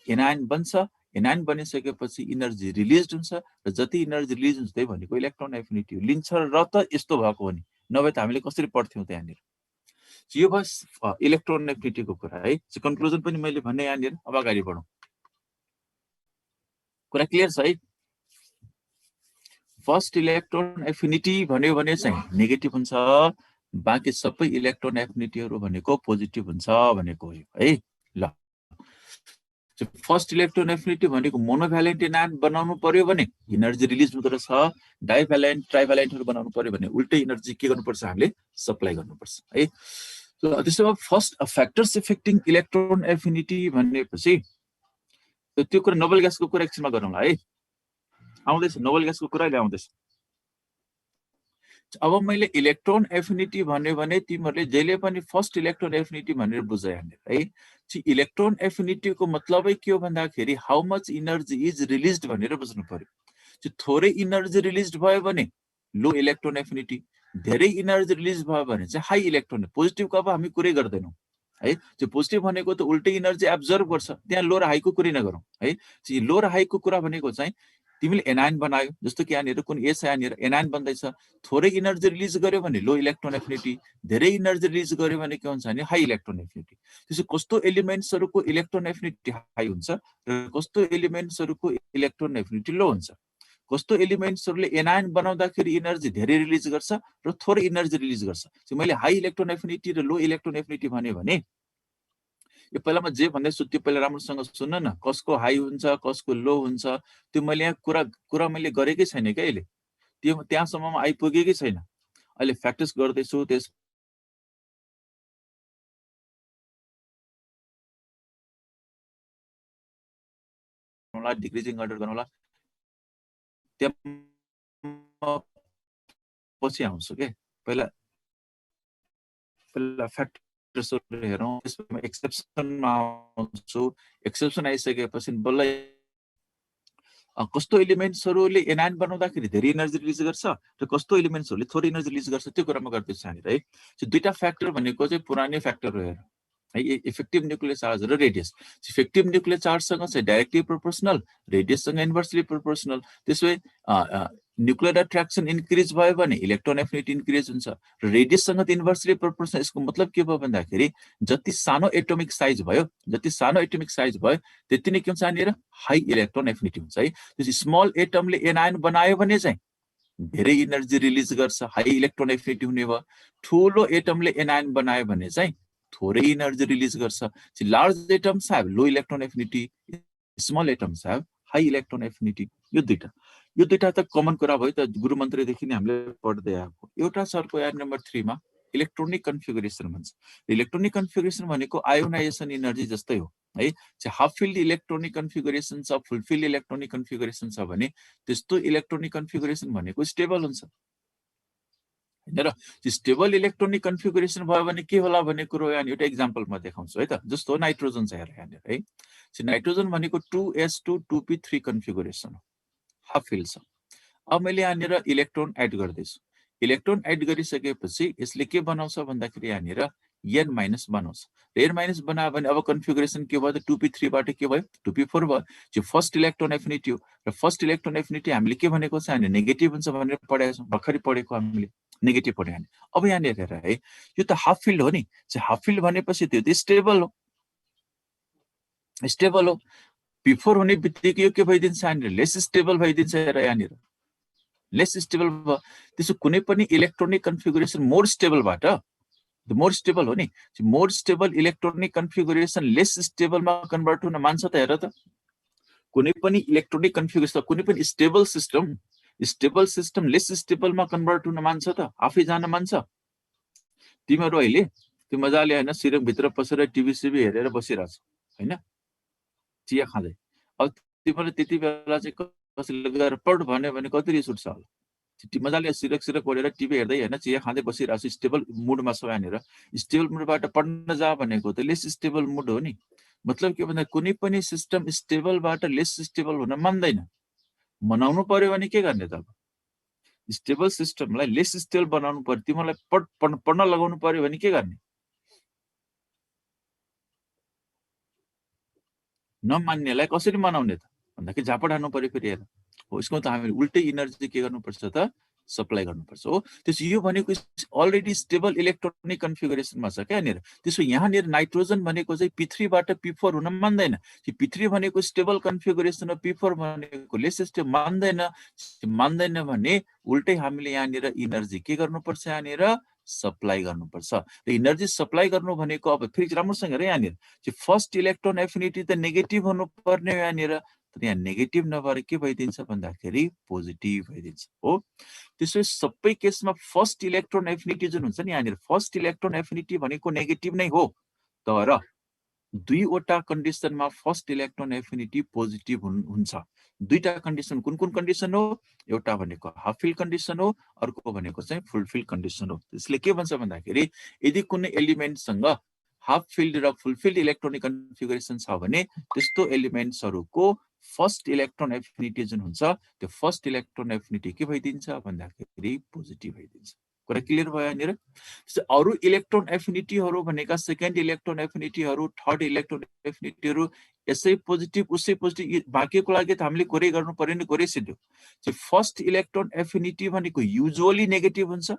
एनायन बन्छ, एनायन बनिसकेपछि इनर्जी रिलिज हुन्छ र जति इनर्जी रिलिज हुन्छ त्यही भनेको इलेक्ट्रोन एफिनिटी हो। लिन्छ र त यस्तो भएको हो नि, नभए त हामीले कसरी पढ्थ्यौँ त यहाँनिर। यो बस इलेक्ट्रोन एफिनिटीको कुरा है। कन्क्लुजन पनि मैले भने यहाँनिर। अब अगाडि बढौँ। कुरा क्लियर छ है। फर्स्ट इलेक्ट्रोन एफिनिटी भन्यो भने चाहिँ नेगेटिभ हुन्छ, बाँकी सबै इलेक्ट्रोन एफिनिटीहरू भनेको पोजिटिभ हुन्छ भनेको हो है। ल, फर्स्ट इलेक्ट्रोन एफिनिटी भनेको मोनोभ्यालेन्ट एनायन बनाउनु पर्यो भने इनर्जी रिलिज हुँदो रहेछ। डाइभ्यालेन्ट ट्राइभ्यालेन्टहरू बनाउनु पर्यो भने उल्टै इनर्जी के गर्नुपर्छ हामीले सप्लाई गर्नुपर्छ है। त्यसो भए फर्स्ट फ्याक्टर्स इफेक्टिङ इलेक्ट्रोन एफिनिटी भनेपछि त्यो कुरा नोबल ग्यासको कुरा एकछिनमा गरौँला है। आउँदैछ नोबल ग्यासको कुरा अहिले आउँदैछ। अब मैले इलेक्ट्रोन एफिनिटी भन्यो भने तिमीहरूले जहिले पनि फर्स्ट इलेक्ट्रोन एफिनिटी भनेर बुझ यहाँनिर है। इलेक्ट्रोन एफिनिटीको मतलबै के हो भन्दाखेरि how much energy is release भनेर बुझ्नु पर्यो। थोरै इनर्जी रिलिज भयो भने लो इलेक्ट्रोन एफिनिटी, धेरै इनर्जी रिलिज भयो भने चाहिँ हाई इलेक्ट्रोन। पोजिटिभको अब हामी कुरै गर्दैनौँ है। त्यो पोजिटिभ भनेको त उल्टै इनर्जी एब्जर्भ गर्छ, त्यहाँ लो र हाईको कुरै नगरौँ है। लो र हाईको कुरा भनेको चाहिँ तिमीले एनायन बनायो, जस्तो कि यहाँनिर कुन एस यहाँनिर एनायन बन्दैछ, थोरै इनर्जी रिलिज गर्यो भने लो इलेक्ट्रोन एफिनिटी, धेरै इनर्जी रिलिज गर्यो भने के हुन्छ भने हाई इलेक्ट्रोन एफिनिटी। त्यसो कस्तो एलिमेन्ट्सहरूको इलेक्ट्रोन एफिनिटी हाई हुन्छ र कस्तो एलिमेन्ट्सहरूको इलेक्ट्रोन एफिनिटी लो हुन्छ। कस्तो एलिमेन्ट्सहरूले एनायन बनाउँदाखेरि इनर्जी धेरै रिलिज गर्छ र थोरै इनर्जी रिलिज गर्छ। मैले हाई इलेक्ट्रोन एफिनिटी र लो इलेक्ट्रोन एफिनिटी भन्यो भने यो पहिला म जे भन्दैछु त्यो पहिला राम्रोसँग सुन्न न, कसको हाई हुन्छ कसको लो हुन्छ त्यो मैले यहाँ कुरा मैले गरेकै छैन क्या अहिले, त्यो त्यहाँसम्ममा आइपुगेकै छैन। अहिले फ्याक्टर्स गर्दैछु, त्यस डिक्रिजिङ अर्डर गर्नुला, त्यहाँ पछि आउँछु के। पहिला फ्याक्टर्सहरू हेरौँ, त्यसमा एक्सेप्सनमा आउँछु। एक्सेप्सन आइसकेपछि बल्ल कस्तो एलिमेन्ट्सहरूले एनायन बनाउँदाखेरि धेरै इनर्जी रिलिज गर्छ र कस्तो एलिमेन्ट्सहरूले थोरै इनर्जी रिलिज गर्छ त्यो कुरामा गर्दैछ यहाँनिर है। दुईटा फ्याक्टर भनेको चाहिँ पुरानै फ्याक्टर हो हेर है, इफेक्टिभ न्युक्लियर चार्ज र रेडियस। इफेक्टिभ न्युक्लियर चार्जसँग चाहिँ डाइरेक्टली प्रोपोर्सनल, रेडियससँग इन्भर्सली प्रोपोर्सनल। त्यसो भए न्युक्लियर एट्र्याक्सन इन्क्रिज भयो भने इलेक्ट्रोन एफिनिटी इन्क्रिज हुन्छ र रेडियससँग त इन्भर्सली प्रोपोर्सनल। यसको मतलब के भयो भन्दाखेरि जति सानो एटोमिक साइज भयो, जति सानो एटोमिक साइज भयो त्यति नै के हुन्छ यहाँनिर हाई इलेक्ट्रोन एफिनिटी हुन्छ है। त्यसपछि स्मल एटमले एनायन बनायो भने चाहिँ धेरै इनर्जी रिलिज गर्छ, हाई इलेक्ट्रोन एफिनिटी हुने भयो। ठुलो एटमले एनायन बनायो भने चाहिँ थोरै इनर्जी रिलिज गर्छ। Large atoms have low electron affinity, small atoms have high electron affinity. यो दुईटा त कमन कुरा भयो त, गुरु मन्त्रदेखि नै हामीले पढ्दै आएको। एउटा छ अर्को यार नम्बर 3 मा इलेक्ट्रोनिक कन्फिगरेसन भन्छ। इलेक्ट्रोनिक कन्फिगरेसन भनेको आयोनाइजेसन एनर्जी जस्तै हो है। हाफ फिल्ड इलेक्ट्रोनिक कन्फिगरेसन छ, फुल फिल्ड इलेक्ट्रोनिक कन्फिगरेसन छ भने त्यस्तो इलेक्ट्रोनिक कन्फिगरेसन भनेको स्टेबल हुन्छ हैन र। स्टेबल इलेक्ट्रोनिक कन्फिगरेसन भयो भने के होला भन्ने कुरो यहाँ एउटा इक्जाम्पलमा देखाउँछु है त। जस्तो नाइट्रोजन छ हेर यहाँनिर है। नाइट्रोजन भनेको 2s2 2p3 कन्फिगरेसन हो, हाफ फिल्ड छ। अब मैले यहाँनिर इलेक्ट्रोन एड गर्दैछु। इलेक्ट्रोन एड गरिसकेपछि यसले के बनाउँछ भन्दाखेरि यहाँनिर n माइनस बनाउँछ। n माइनस बनायो भने अब कन्फिगरेसन के भयो त 2p3 बाट के भयो 2p4 भयो। जो फर्स्ट इलेक्ट्रोन एफिनिटी हो र फर्स्ट इलेक्ट्रोन एफिनिटी हामीले के भनेको छ भने नेगेटिभ हुन्छ भनेर पढेका छौँ, भर्खरै पढेको हामीले नेगेटिभ पढ्यो भने। अब यहाँनिर हेर है, यो त हाफ फिल्ड हो नि। हाफ फिल्ड भनेपछि त्यो त स्टेबल हो, स्टेबल हो। P4 हुने बित्तिकै यो के भइदिन्छ यहाँनिर लेस स्टेबल भइदिन्छ हेर यहाँनिर लेस स्टेबल भयो त्यसो कुनै पनि इलेक्ट्रोनिक कन्फिगुरेसन मोर स्टेबलबाट मोर स्टेबल हो नि more stable electronic configuration less स्टेबलमा कन्भर्ट हुन मान्छ त हेर त कुनै पनि इलेक्ट्रोनिक कन्फिगुरेसन कुनै पनि स्टेबल सिस्टम लेस स्टेबलमा कन्भर्ट हुन मान्छ त आफै जान मान्छ तिमीहरू अहिले त्यो मजाले हैन सिरक भित्र पसेर टिभी सिभी हेरेर बसिरहेछ हैन चिया खाँदै अब तिमीले त्यति बेला चाहिँ कसैले गएर पढ भन्यो भने कति रिस उठ्छ होला मजाले सिरक ओढेर टिभी हेर्दै हैन चिया खाँदै बसिरहेछ स्टेबल मुडमा छ यहाँनिर स्टेबल मुडबाट पढ्न जा भनेको त लेस स्टेबल मुड हो नि मतलब के भन्दा कुनै पनि सिस्टम स्टेबलबाट लेस स्टेबल हुन मान्दैन मनाउनु पर्यो भने के गर्ने त स्टेबल सिस्टमलाई लेस स्टेबल बनाउनु पर्यो तिमीलाई पढ्न लगाउनु पर्यो भने के गर्ने नमान्नेलाई कसरी मनाउने त भन्दाखेरि झापड हान्नु पर्यो फेरि हेर हो यसको त हामीले उल्टै इनर्जी के गर्नुपर्छ त सप्लाई गर्नुपर्छ हो त्यसो यो भनेको अलरेडी स्टेबल इलेक्ट्रोनिक कन्फिगुरेसनमा छ क्या यहाँनिर त्यसो यहाँनिर नाइट्रोजन भनेको चाहिँ P3 बाट P4 हुन मान्दैन P3 भनेको स्टेबल कन्फिगुरेसन हो P4 भनेको लेस स्टेबल मान्दैन भने उल्टै हामीले यहाँनिर इनर्जी के गर्नुपर्छ यहाँनिर सप्लाई गर्नुपर्छ र इनर्जी सप्लाई गर्नु भनेको अब फेरि राम्रोसँग हेर यहाँनिर फर्स्ट इलेक्ट्रोन एफिनिटी त नेगेटिभ हुनुपर्ने हो यहाँनिर यहाँ नेगेटिभ नभएर के भइदिन्छ भन्दाखेरि पोजिटिभ भइदिन्छ हो त्यसो सबै केसमा फर्स्ट इलेक्ट्रोन एफिनिटी जुन हुन्छ नि यहाँनिर फर्स्ट इलेक्ट्रोन एफिनिटी भनेको नेगेटिभ नै हो तर दुईवटा कन्डिसनमा फर्स्ट इलेक्ट्रोन एफिनिटी पोजिटिभ हुन्छ दुईटा कन्डिसन कुन कन्डिसन हो एउटा भनेको हाफ फिल कन्डिसन हो अर्को भनेको चाहिँ फुल फिल कन्डिसन हो त्यसले के भन्छ भन्दाखेरि यदि कुनै एलिमेन्टसँग हाफ फिल्ड र फुल फिल्ड इलेक्ट्रोनिक कन्फिगुरेसन छ भने त्यस्तो एलिमेन्ट्सहरुको फर्स्ट इलेक्ट्रोन एफिनिटी जुन हुन्छ त्यो फर्स्ट इलेक्ट्रोन एफिनिटी के भइदिन्छ भन्दाखेरि पोजिटिभ भइदिन्छ कुरा क्लियर भयो यहाँनिर अरु इलेक्ट्रोन एफिनिटीहरु भनेका सेकेन्ड इलेक्ट्रोन एफिनिटीहरु थर्ड इलेक्ट्रोन एफिनिटीहरु यसै पोजिटिभ उसै पोजिटिभ बाँकीको लागि त हामीले कोरै गर्नु पर्यो नि कोरै सिध्यो फर्स्ट इलेक्ट्रोन एफिनिटी भनेको युजुअली नेगेटिभ हुन्छ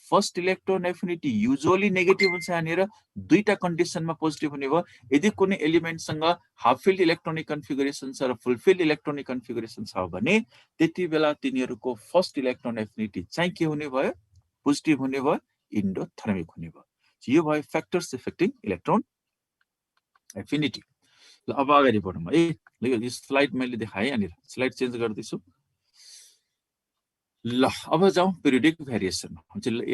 first electron affinity usually negative हुन्छ यहाँनिर दुईटा कन्डिसनमा पोजिटिभ हुने भयो यदि कुनै एलिमेन्टसँग हाफ फिल्ड इलेक्ट्रोनिक कन्फिगुरेसन छ र फुल फिल्ड इलेक्ट्रोनिक कन्फिगुरेसन छ भने त्यति बेला तिनीहरुको फर्स्ट इलेक्ट्रोन एफिनिटी चाहिँ के हुने भयो पोजिटिभ हुने भयो इन्डोथर्मिक हुने भयो यो भयो फ्याक्टर्स इफेक्टिङ इलेक्ट्रोन एफिनिटी ल अब अगाडि बढौँ है यो स्लाइड मैले देखाएँ यहाँनिर स्लाइड चेन्ज गर्दैछु ल अब जाउँ पिरियडिक भेरिएसनमा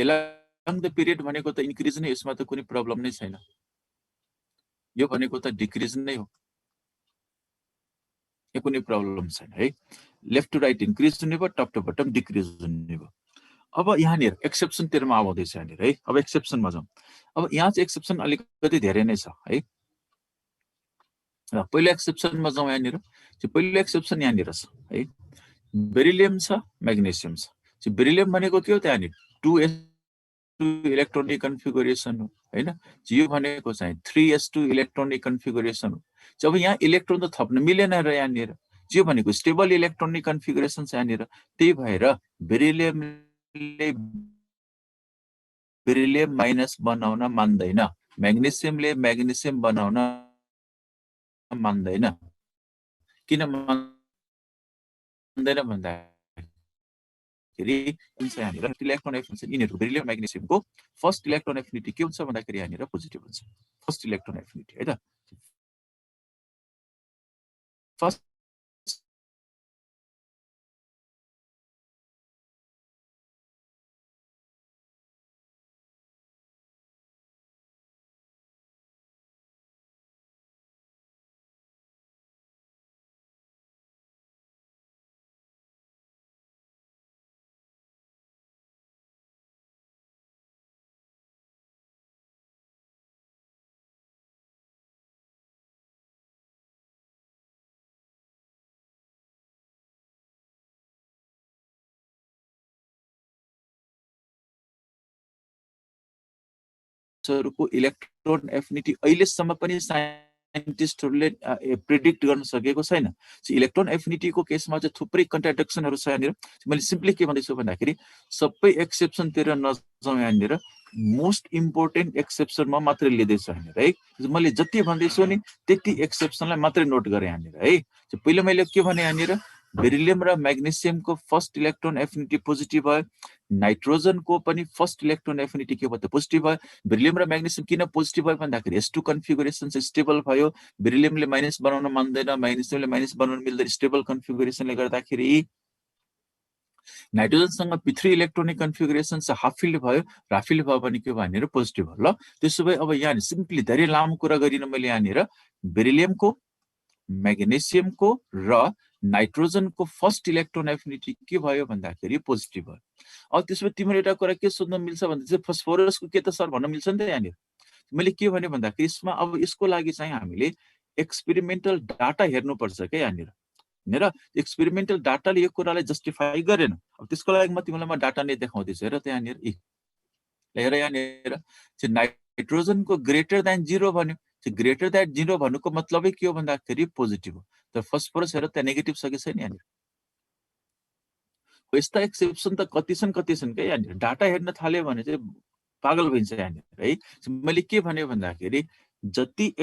एलङ द पिरियड भनेको त इन्क्रिज नै यसमा त कुनै प्रब्लम नै छैन यो भनेको त डिक्रिज नै हो यो कुनै प्रब्लम छैन है लेफ्ट टु राइट इन्क्रिज हुने भयो टप टु बटम डिक्रिज हुने भयो अब यहाँनिर एक्सेप्सन तिरमा आउँदैछ यहाँनिर है अब एक्सेप्सनमा जाउँ अब यहाँ चाहिँ एक्सेप्सन अलिकति धेरै नै छ है र पहिलो एक्सेप्सनमा जाउँ यहाँनिर पहिलो एक्सेप्सन यहाँनिर छ है बेरिलियम छ म्याग्नेसियम छ बेरिलियम भनेको के हो त यहाँनिर 2s2 इलेक्ट्रोनिक कन्फिगुरेसन हो हैन यो भनेको चाहिँ 3s2 इलेक्ट्रोनिक कन्फिगुरेसन हो जब यहाँ इलेक्ट्रोन त थप्न मिलेन र यहाँनिर यो भनेको स्टेबल इलेक्ट्रोनिक कन्फिगुरेसन छ यहाँनिर त्यही भएर बेरिलियम माइनस बनाउन मान्दैन म्याग्नेसियमले म्याग्नेसियम बनाउन मान्दैन किन मान्दैन भन्दाखेरि यहाँनिर इलेक्ट्रोन एफिनिटी यिनीहरु बेरिलियम म्याग्नेसियमको फर्स्ट इलेक्ट्रोन एफिनिटी के हुन्छ भन्दाखेरि यहाँनिर पोजिटिभ हुन्छ फर्स्ट इलेक्ट्रोन एफिनिटी है त फर्स्ट को इलेक्ट्रोन एफिनिटी अहिलेसम्म पनि साइन्टिस्टहरुले प्रेडिक्ट गर्न सकेको छैन इलेक्ट्रोन एफिनिटीको केसमा चाहिँ थुप्रै कन्ट्राडिक्सनहरु छ यहाँनिर मैले सिम्पली के भन्दैछु भन्दाखेरि सबै एक्सेप्सन तिर नजाउँ यहाँनिर मोस्ट इम्पोर्टेन्ट एक्सेप्सनमा मात्रै लिँदैछु यहाँनिर है। मैले जति भन्दैछु नि त्यति एक्सेप्सनलाई मात्रै नोट गरेँ यहाँनिर है। पहिले मैले के भने यहाँनिर बेरिलियम र म्याग्नेसियमको फर्स्ट इलेक्ट्रोन एफिनिटी पोजिटिभ भयो, नाइट्रोजनको पनि फर्स्ट इलेक्ट्रोन एफिनिटी के भयो त पोजिटिभ भयो। बेरिलियम र म्याग्नेसियम किन पोजिटिभ भयो भन्दाखेरि S2 कन्फिगुरेसन चाहिँ स्टेबल भयो। बेरिलियमले माइनस बनाउन मान्दैन, म्याग्नेसियमले माइनस बनाउन मिल्दैन। स्टेबल कन्फिगुरेसनले गर्दाखेरि नाइट्रोजनसँग P3 इलेक्ट्रोनिक कन्फिगुरेसन चाहिँ हाफ फिल्ड भयो, हाफ फिल्ड भयो भने के भयो यहाँनिर पोजिटिभ भयो। ल त्यसो भए अब यहाँ सिम्पली धेरै लामो कुरा गरिन मैले यहाँनिर बेरिलियमको, म्याग्नेसियमको र नाइट्रोजनको फर्स्ट इलेक्ट्रोन एफिनिटी के भयो भन्दाखेरि पोजिटिभ भयो। अब त्यसपछि तिम्रो एउटा कुरा के सोध्न मिल्छ भन्दा चाहिँ फस्फोरसको के त सर भन्न मिल्छ नि त यहाँनिर। मैले के भने भन्दाखेरि यसमा अब यसको लागि चाहिँ हामीले एक्सपेरिमेन्टल डाटा हेर्नुपर्छ क्या यहाँनिर हेर। एक्सपेरिमेन्टल डाटाले यो कुरालाई जस्टिफाई गरेन। अब त्यसको लागि म तिमीलाई डाटा नै देखाउँदैछु हेर त यहाँनिर। हेर यहाँनिर चाहिँ नाइट्रोजनको ग्रेटर देन 0 भन्यो। ग्रेटर देन 0 भन्नुको मतलबै के हो भन्दाखेरि पोजिटिभ हो। तर फस्फोरस हेर त्यहाँ नेगेटिभ छ कि छैन यहाँनिर। यस्ता एक्सेप्सन त कति छन् क्या यहाँनिर। डाटा हेर्न थाल्यो भने चाहिँ पागल भइन्छ यहाँनिर है। मैले के भने भन्दाखेरि जति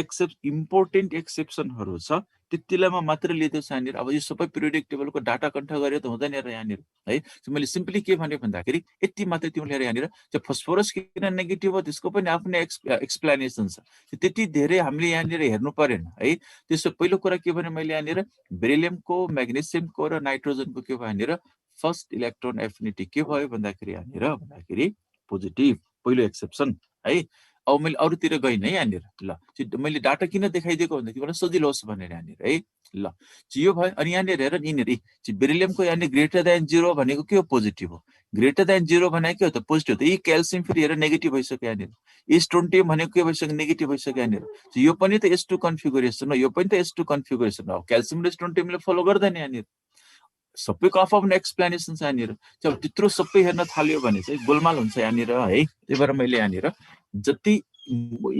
इम्पोर्टेन्ट एक्सेप्सनहरू छ त्यतिलाई म मात्र लिँदैछु यहाँनिर। अब यो सबै पिरियोडिक टेबलको डाटा कन्ठ गरेर त हुँदैन यहाँनिर है। मैले सिम्पली के भने भन्दाखेरि यति मात्रै तिमीले यहाँनिर फस्फोरस किन नेगेटिभ हो त्यसको पनि आफ्नै एक्सप्लेनेसन छ। त्यति धेरै हामीले यहाँनिर हेर्नु परेन है। त्यसो पहिलो कुरा के भने मैले यहाँनिर बेरिलियमको, म्याग्नेसियमको र नाइट्रोजनको के भयो यहाँनिर फर्स्ट इलेक्ट्रोन एफिनिटी के भयो भन्दाखेरि पोजिटिभ पहिलो एक्सेप्सन है। अब मैले अरूतिर गइन है यहाँनिर। ल मैले डाटा किन देखाइदिएको भन्दाखेरि मलाई सजिलो होस् भनेर यहाँनिर है। ल यो भयो। अनि यहाँनिर हेर यिनीहरू बेरिलियमको यहाँनिर ग्रेटर देन 0 भनेको के हो पोजिटिभ हो। ग्रेटर देन 0 भनेको के हो त पोजिटिभ हो। यी क्याल्सियम फेरि हेर नेगेटिभ भइसक्यो यहाँनिर। S20 भनेको के भइसक्यो नेगेटिभ भइसक्यो यहाँनिर। यो पनि त S2 कन्फिगुरेसन हो, यो पनि त S2 कन्फिगुरेसन हो। क्याल्सियम र S20 फलो गर्दैन यहाँनिर। सबैको आफ्नो एक्सप्लेनेसन छ यहाँनिर। जब त्यत्रो सबै हेर्न थाल्यो भने चाहिँ गोलमाल हुन्छ यहाँनिर है। त्यही भएर मैले यहाँनिर जति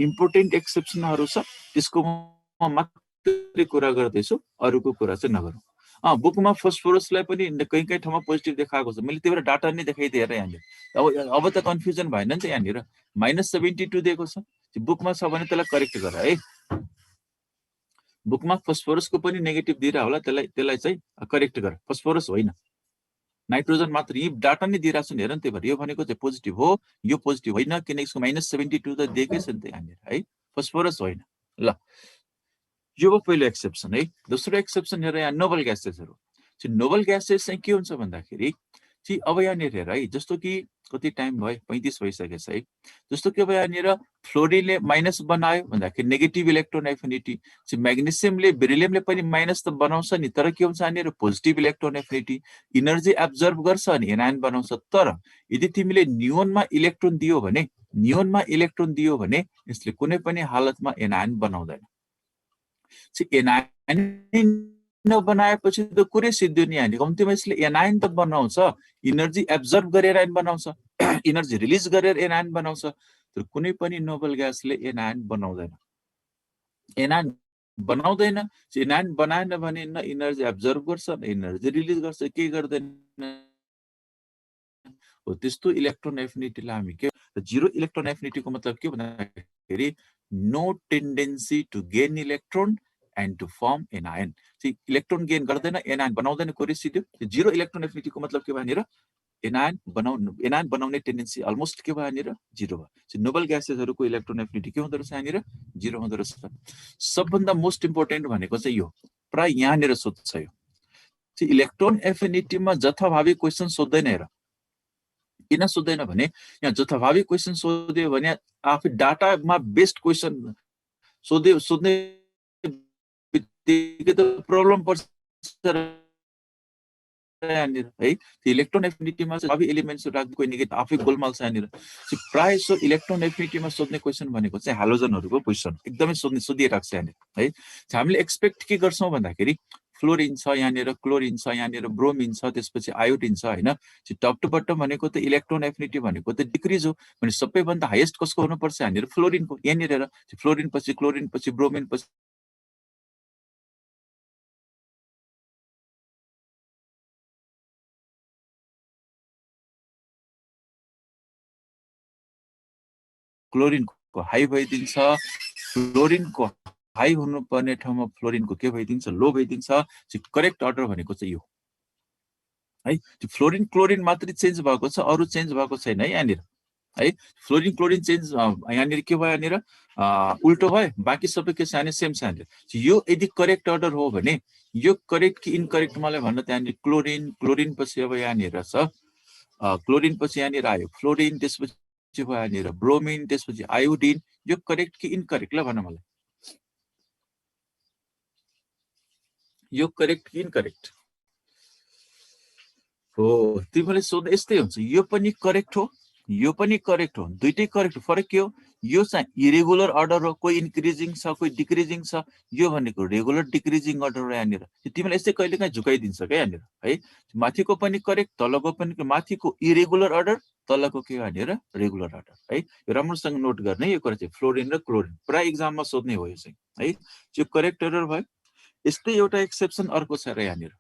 इम्पोर्टेन्ट एक्सेप्सनहरू छ त्यसको म मात्रै कुरा गर्दैछु, अरूको कुरा चाहिँ नगरौँ। बुकमा फस्फोरसलाई पनि कहीँ ठाउँमा पोजिटिभ देखाएको छ। मैले त्यही भएर डाटा नै देखाइदिएँ हेर यहाँनिर। अब त कन्फ्युजन भएन नि त यहाँनिर। -72 दिएको छ। बुकमा छ भने त्यसलाई करेक्ट गर है। बुकमा फस्फोरसको पनि नेगेटिभ दिएर होला, त्यसलाई चाहिँ करेक्ट गर। फस्फोरस होइन, नाइट्रोजन मात्र। यी डाटा नै दिइरहेको छु नि हेर नि। त्यही भएर यो भनेको चाहिँ पोजिटिभ हो, यो पोजिटिभ होइन किनकि यसको -72 त दिएकै छ नि त यहाँनिर है। फस्फोरस होइन। ल यो भयो पहिलो एक्सेप्सन है। दोस्रो एक्सेप्सन हेर यहाँ नोबल ग्यासेसहरू। नोबल ग्यासेस चाहिँ के हुन्छ भन्दाखेरि चाहिँ अब यहाँनिर हेर है, जस्तो कि कति टाइम भयो 35 भइसकेछ है। जस्तो कि अब यहाँनिर फ्लोरिनले माइनस बनायो भन्दाखेरि नेगेटिभ इलेक्ट्रोन एफिनिटी। म्याग्नेसियमले बेरिलियमले पनि माइनस त बनाउँछ नि, तर के हुन्छ यहाँनिर positive electron affinity. Energy absorb गर्छ अनि एनायन बनाउँछ। तर यदि तिमीले नियोनमा इलेक्ट्रोन दियो भने यसले कुनै पनि हालतमा एनायन बनाउँदैन। एनायन नबनाएपछि त कुरै सिद्धियो नि यहाँनिर। कम्तीमा यसले एनायन त बनाउँछ, इनर्जी एब्जर्भ गरेर एनायन बनाउँछ, इनर्जी रिलिज गरेर एनायन बनाउँछ। तर कुनै पनि नोबल ग्यासले एनायन बनाउँदैन। एनायन बनाएन भने न इनर्जी एब्जर्भ गर्छ, न इनर्जी रिलिज गर्छ, केही गर्दैन हो। त्यस्तो इलेक्ट्रोन एफिनिटीलाई हामी के, जिरो इलेक्ट्रोन एफिनिटीको मतलब के भन्दाखेरि no tendency to gain electron and to form anion. Electron gain गर्दैन, एनायन बनाउँदैन, कुरै सिध्यो। जिरो इलेक्ट्रोन एफिनिटीको मतलब के भयो एनायन बनाउने टेन्डेन्सी अलमोस्ट के भयो यहाँनिर जिरो भयो। नोबल ग्यासेसहरूको इलेक्ट्रोन एफिनिटी के हुँदो रहेछ यहाँनिर जिरो हुँदो रहेछ। सबभन्दा मोस्ट इम्पोर्टेन्ट भनेको चाहिँ यो, प्राय यहाँनिर सोध्छ यो। इलेक्ट्रोन एफिनिटीमा जथाभावी क्वेसन सोध्दैन हेर। किन सोध्दैन भने यहाँ जथाभावी क्वेसन सोध्यो भने आफै डाटामा बेस्ड क्वेसन सोध्ने बित्तिकै त प्रब्लम पर्छ यहाँनिर है। इलेक्ट्रोन एफिनिटीमा चाहिँ सबै एलिमेन्ट्स राख्नुको नेगेटिभ आफै गोलमाल छ यहाँनिर। प्राय सो इलेक्ट्रोन एफिनिटीमा सोध्ने क्वेसन भनेको चाहिँ हालोजनहरूको क्वेसन एकदमै सोधिरहेको छ यहाँनिर है। हामीले एक्सपेक्ट के गर्छौँ भन्दाखेरि फ्लोरिन छ यहाँनिर, क्लोरिन छ यहाँनिर, ब्रोमिन छ, त्यसपछि आयोडिन छ होइन। टप टु बटम भनेको त इलेक्ट्रोन एफिनिटी भनेको त डिक्रिज हो भने सबैभन्दा हाइएस्ट कसको हुनुपर्छ यहाँनिर फ्लोरिनको। यहाँनिर हेर फ्लोरिन पछि क्लोरिन पछि ब्रोमिन पछि क्लोरिनको हाई भइदिन्छ, फ्लोरिनको हाई हुनुपर्ने ठाउँमा फ्लोरिनको के भइदिन्छ, लो भइदिन्छ। करेक्ट अर्डर भनेको चाहिँ यो है। त्यो फ्लोरिन क्लोरिन मात्रै चेन्ज भएको छ, अरू चेन्ज भएको छैन है यहाँनिर है। फ्लोरिन क्लोरिन चेन्ज यहाँनिर के भयो, यहाँनिर उल्टो भयो, बाँकी सबै के छ यहाँनिर सेम छ यहाँनिर। यो यदि करेक्ट अर्डर हो भने यो करेक्ट कि इनकरेक्ट मलाई भन्न त यहाँनिर क्लोरिन, क्लोरिन पछि अब यहाँनिर छ क्लोरिन पछि यहाँनिर आयो फ्लोरिन, त्यसपछि भयो यहाँनिर ब्रोमिन, त्यसपछि आयोडिन। यो करेक्ट कि इनकरेक्ट ल भन मलाई, यो करेक्ट कि इनकरेक्ट हो? तिमीले सोध्दा यस्तै हुन्छ, यो पनि करेक्ट हो, यो पनि करेक्ट हो, दुइटै करेक्ट हो। फरक के हो, यो चाहिँ इरेगुलर अर्डर हो, कोही इन्क्रिजिङ छ कोही डिक्रिजिङ छ। यो भनेको रेगुलर डिक्रिजिङ अर्डर हो यहाँनिर। तिमीलाई यस्तै कहिले काहीँ झुकाइदिन्छ क्या यहाँनिर है। माथिको पनि करेक्ट, तलको पनि, माथिको इरेगुलर अर्डर, तलको के यहाँनिर रेगुलर अर्डर है। यो राम्रोसँग नोट गर्ने यो कुरा चाहिँ फ्लोरिन र क्लोरिन प्राय एक्जाममा सोध्ने हो यो चाहिँ है। यो करेक्ट अर्डर भयो। यस्तै एउटा एक्सेप्सन अर्को छ र यहाँनिर,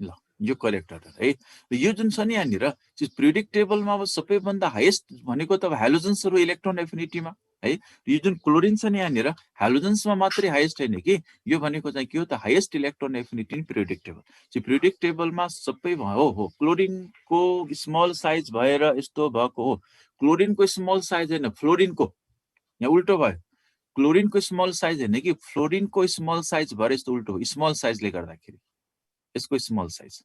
ल यो करेक्ट अर्डर है। यो जुन छ नि यहाँनिर पिरियोडिक टेबलमा अब सबैभन्दा हाइएस्ट भनेको त अब हाइड्रोजन्सहरु इलेक्ट्रोन एफिनिटीमा है। यो जुन क्लोरिन छ नि यहाँनिर हाइड्रोजन्समा मात्रै हाइएस्ट हैन कि, यो भनेको चाहिँ के हो त highest electron affinity in periodic table. Periodic टेबलमा सबै हो क्लोरिनको स्मल साइज भएर यस्तो भएको हो। क्लोरिनको स्मल साइज हैन, फ्लोरिनको यहाँ उल्टो भयो। क्लोरिनको स्मल साइज हैन कि फ्लोरिनको स्मल साइज भएर यस्तो उल्टो हो, स्मल साइजले गर्दाखेरि यसको स्मल साइज।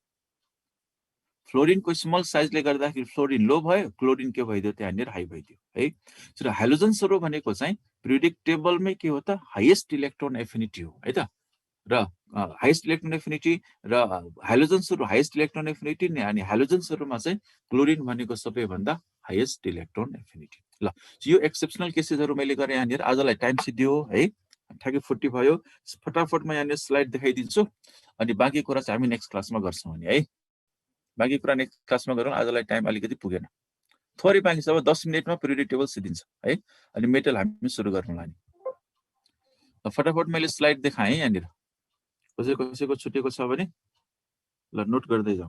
फ्लोरिनको स्मल साइजले गर्दाखेरि फ्लोरिन लो भयो, क्लोरिन के भइदियो त्यहाँनिर हाई भइदियो है। तर हाइड्रोजन्सहरु भनेको चाहिँ पिरियोडिक टेबलमै के हो त हाइएस्ट इलेक्ट्रोन एफिनिटी हो है त। र हाइएस्ट इलेक्ट्रोन एफिनिटी र हाइड्रोजन्सहरु हाइएस्ट इलेक्ट्रोन एफिनिटी अनि हाइड्रोजन्सहरुमा चाहिँ क्लोरिन भनेको सबैभन्दा हाइएस्ट इलेक्ट्रोन एफिनिटी। ल यो एक्सेप्सनल केसेसहरु मैले गरे यहाँनिर। आजलाई टाइम सिद्धियो है, ठ्याक्कै 40 भयो। फटाफट म यहाँनिर स्लाइड देखाइदिन्छु अनि बाँकी कुरा चाहिँ हामी नेक्स्ट क्लासमा गर्छौँ नि है। बाँकी कुरा नेक्स्ट क्लासमा गरौँ, आजलाई टाइम अलिकति पुगेन, थोरै बाँकी छ। अब 10 मिनेटमा पिरियोडिक टेबल सिद्धिन्छ है। अनि मेटल हामी सुरु गरौँला नि। फटाफट मैले स्लाइड देखाएँ यहाँनिर, कसैको छुटेको छ भने ल नोट गर्दै जाऊ।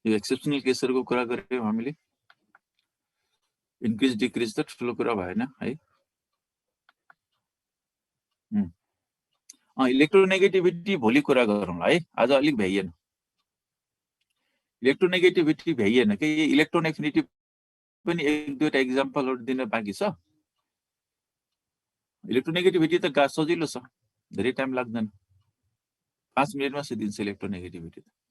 यो एक्सेप्सनल केसहरुको कुरा गर्यौं हामीले। इन्क्रिज डिक्रिज त ठुलो कुरा भएन है। इलेक्ट्रोनेगेटिभिटी भोलि कुरा गरौँला है, आज अलिक भ्याइएन। इलेक्ट्रोनेगेटिभिटी भ्याइएन कि इलेक्ट्रोन एफिनिटी पनि एक दुईटा एक्जाम्पलहरु दिन बाँकी छ। इलेक्ट्रोनेगेटिभिटी त सजिलो छ, धेरै टाइम लाग्दैन, 5 मिनेटमा सिद्धिन्छ इलेक्ट्रोनेगेटिभिटी।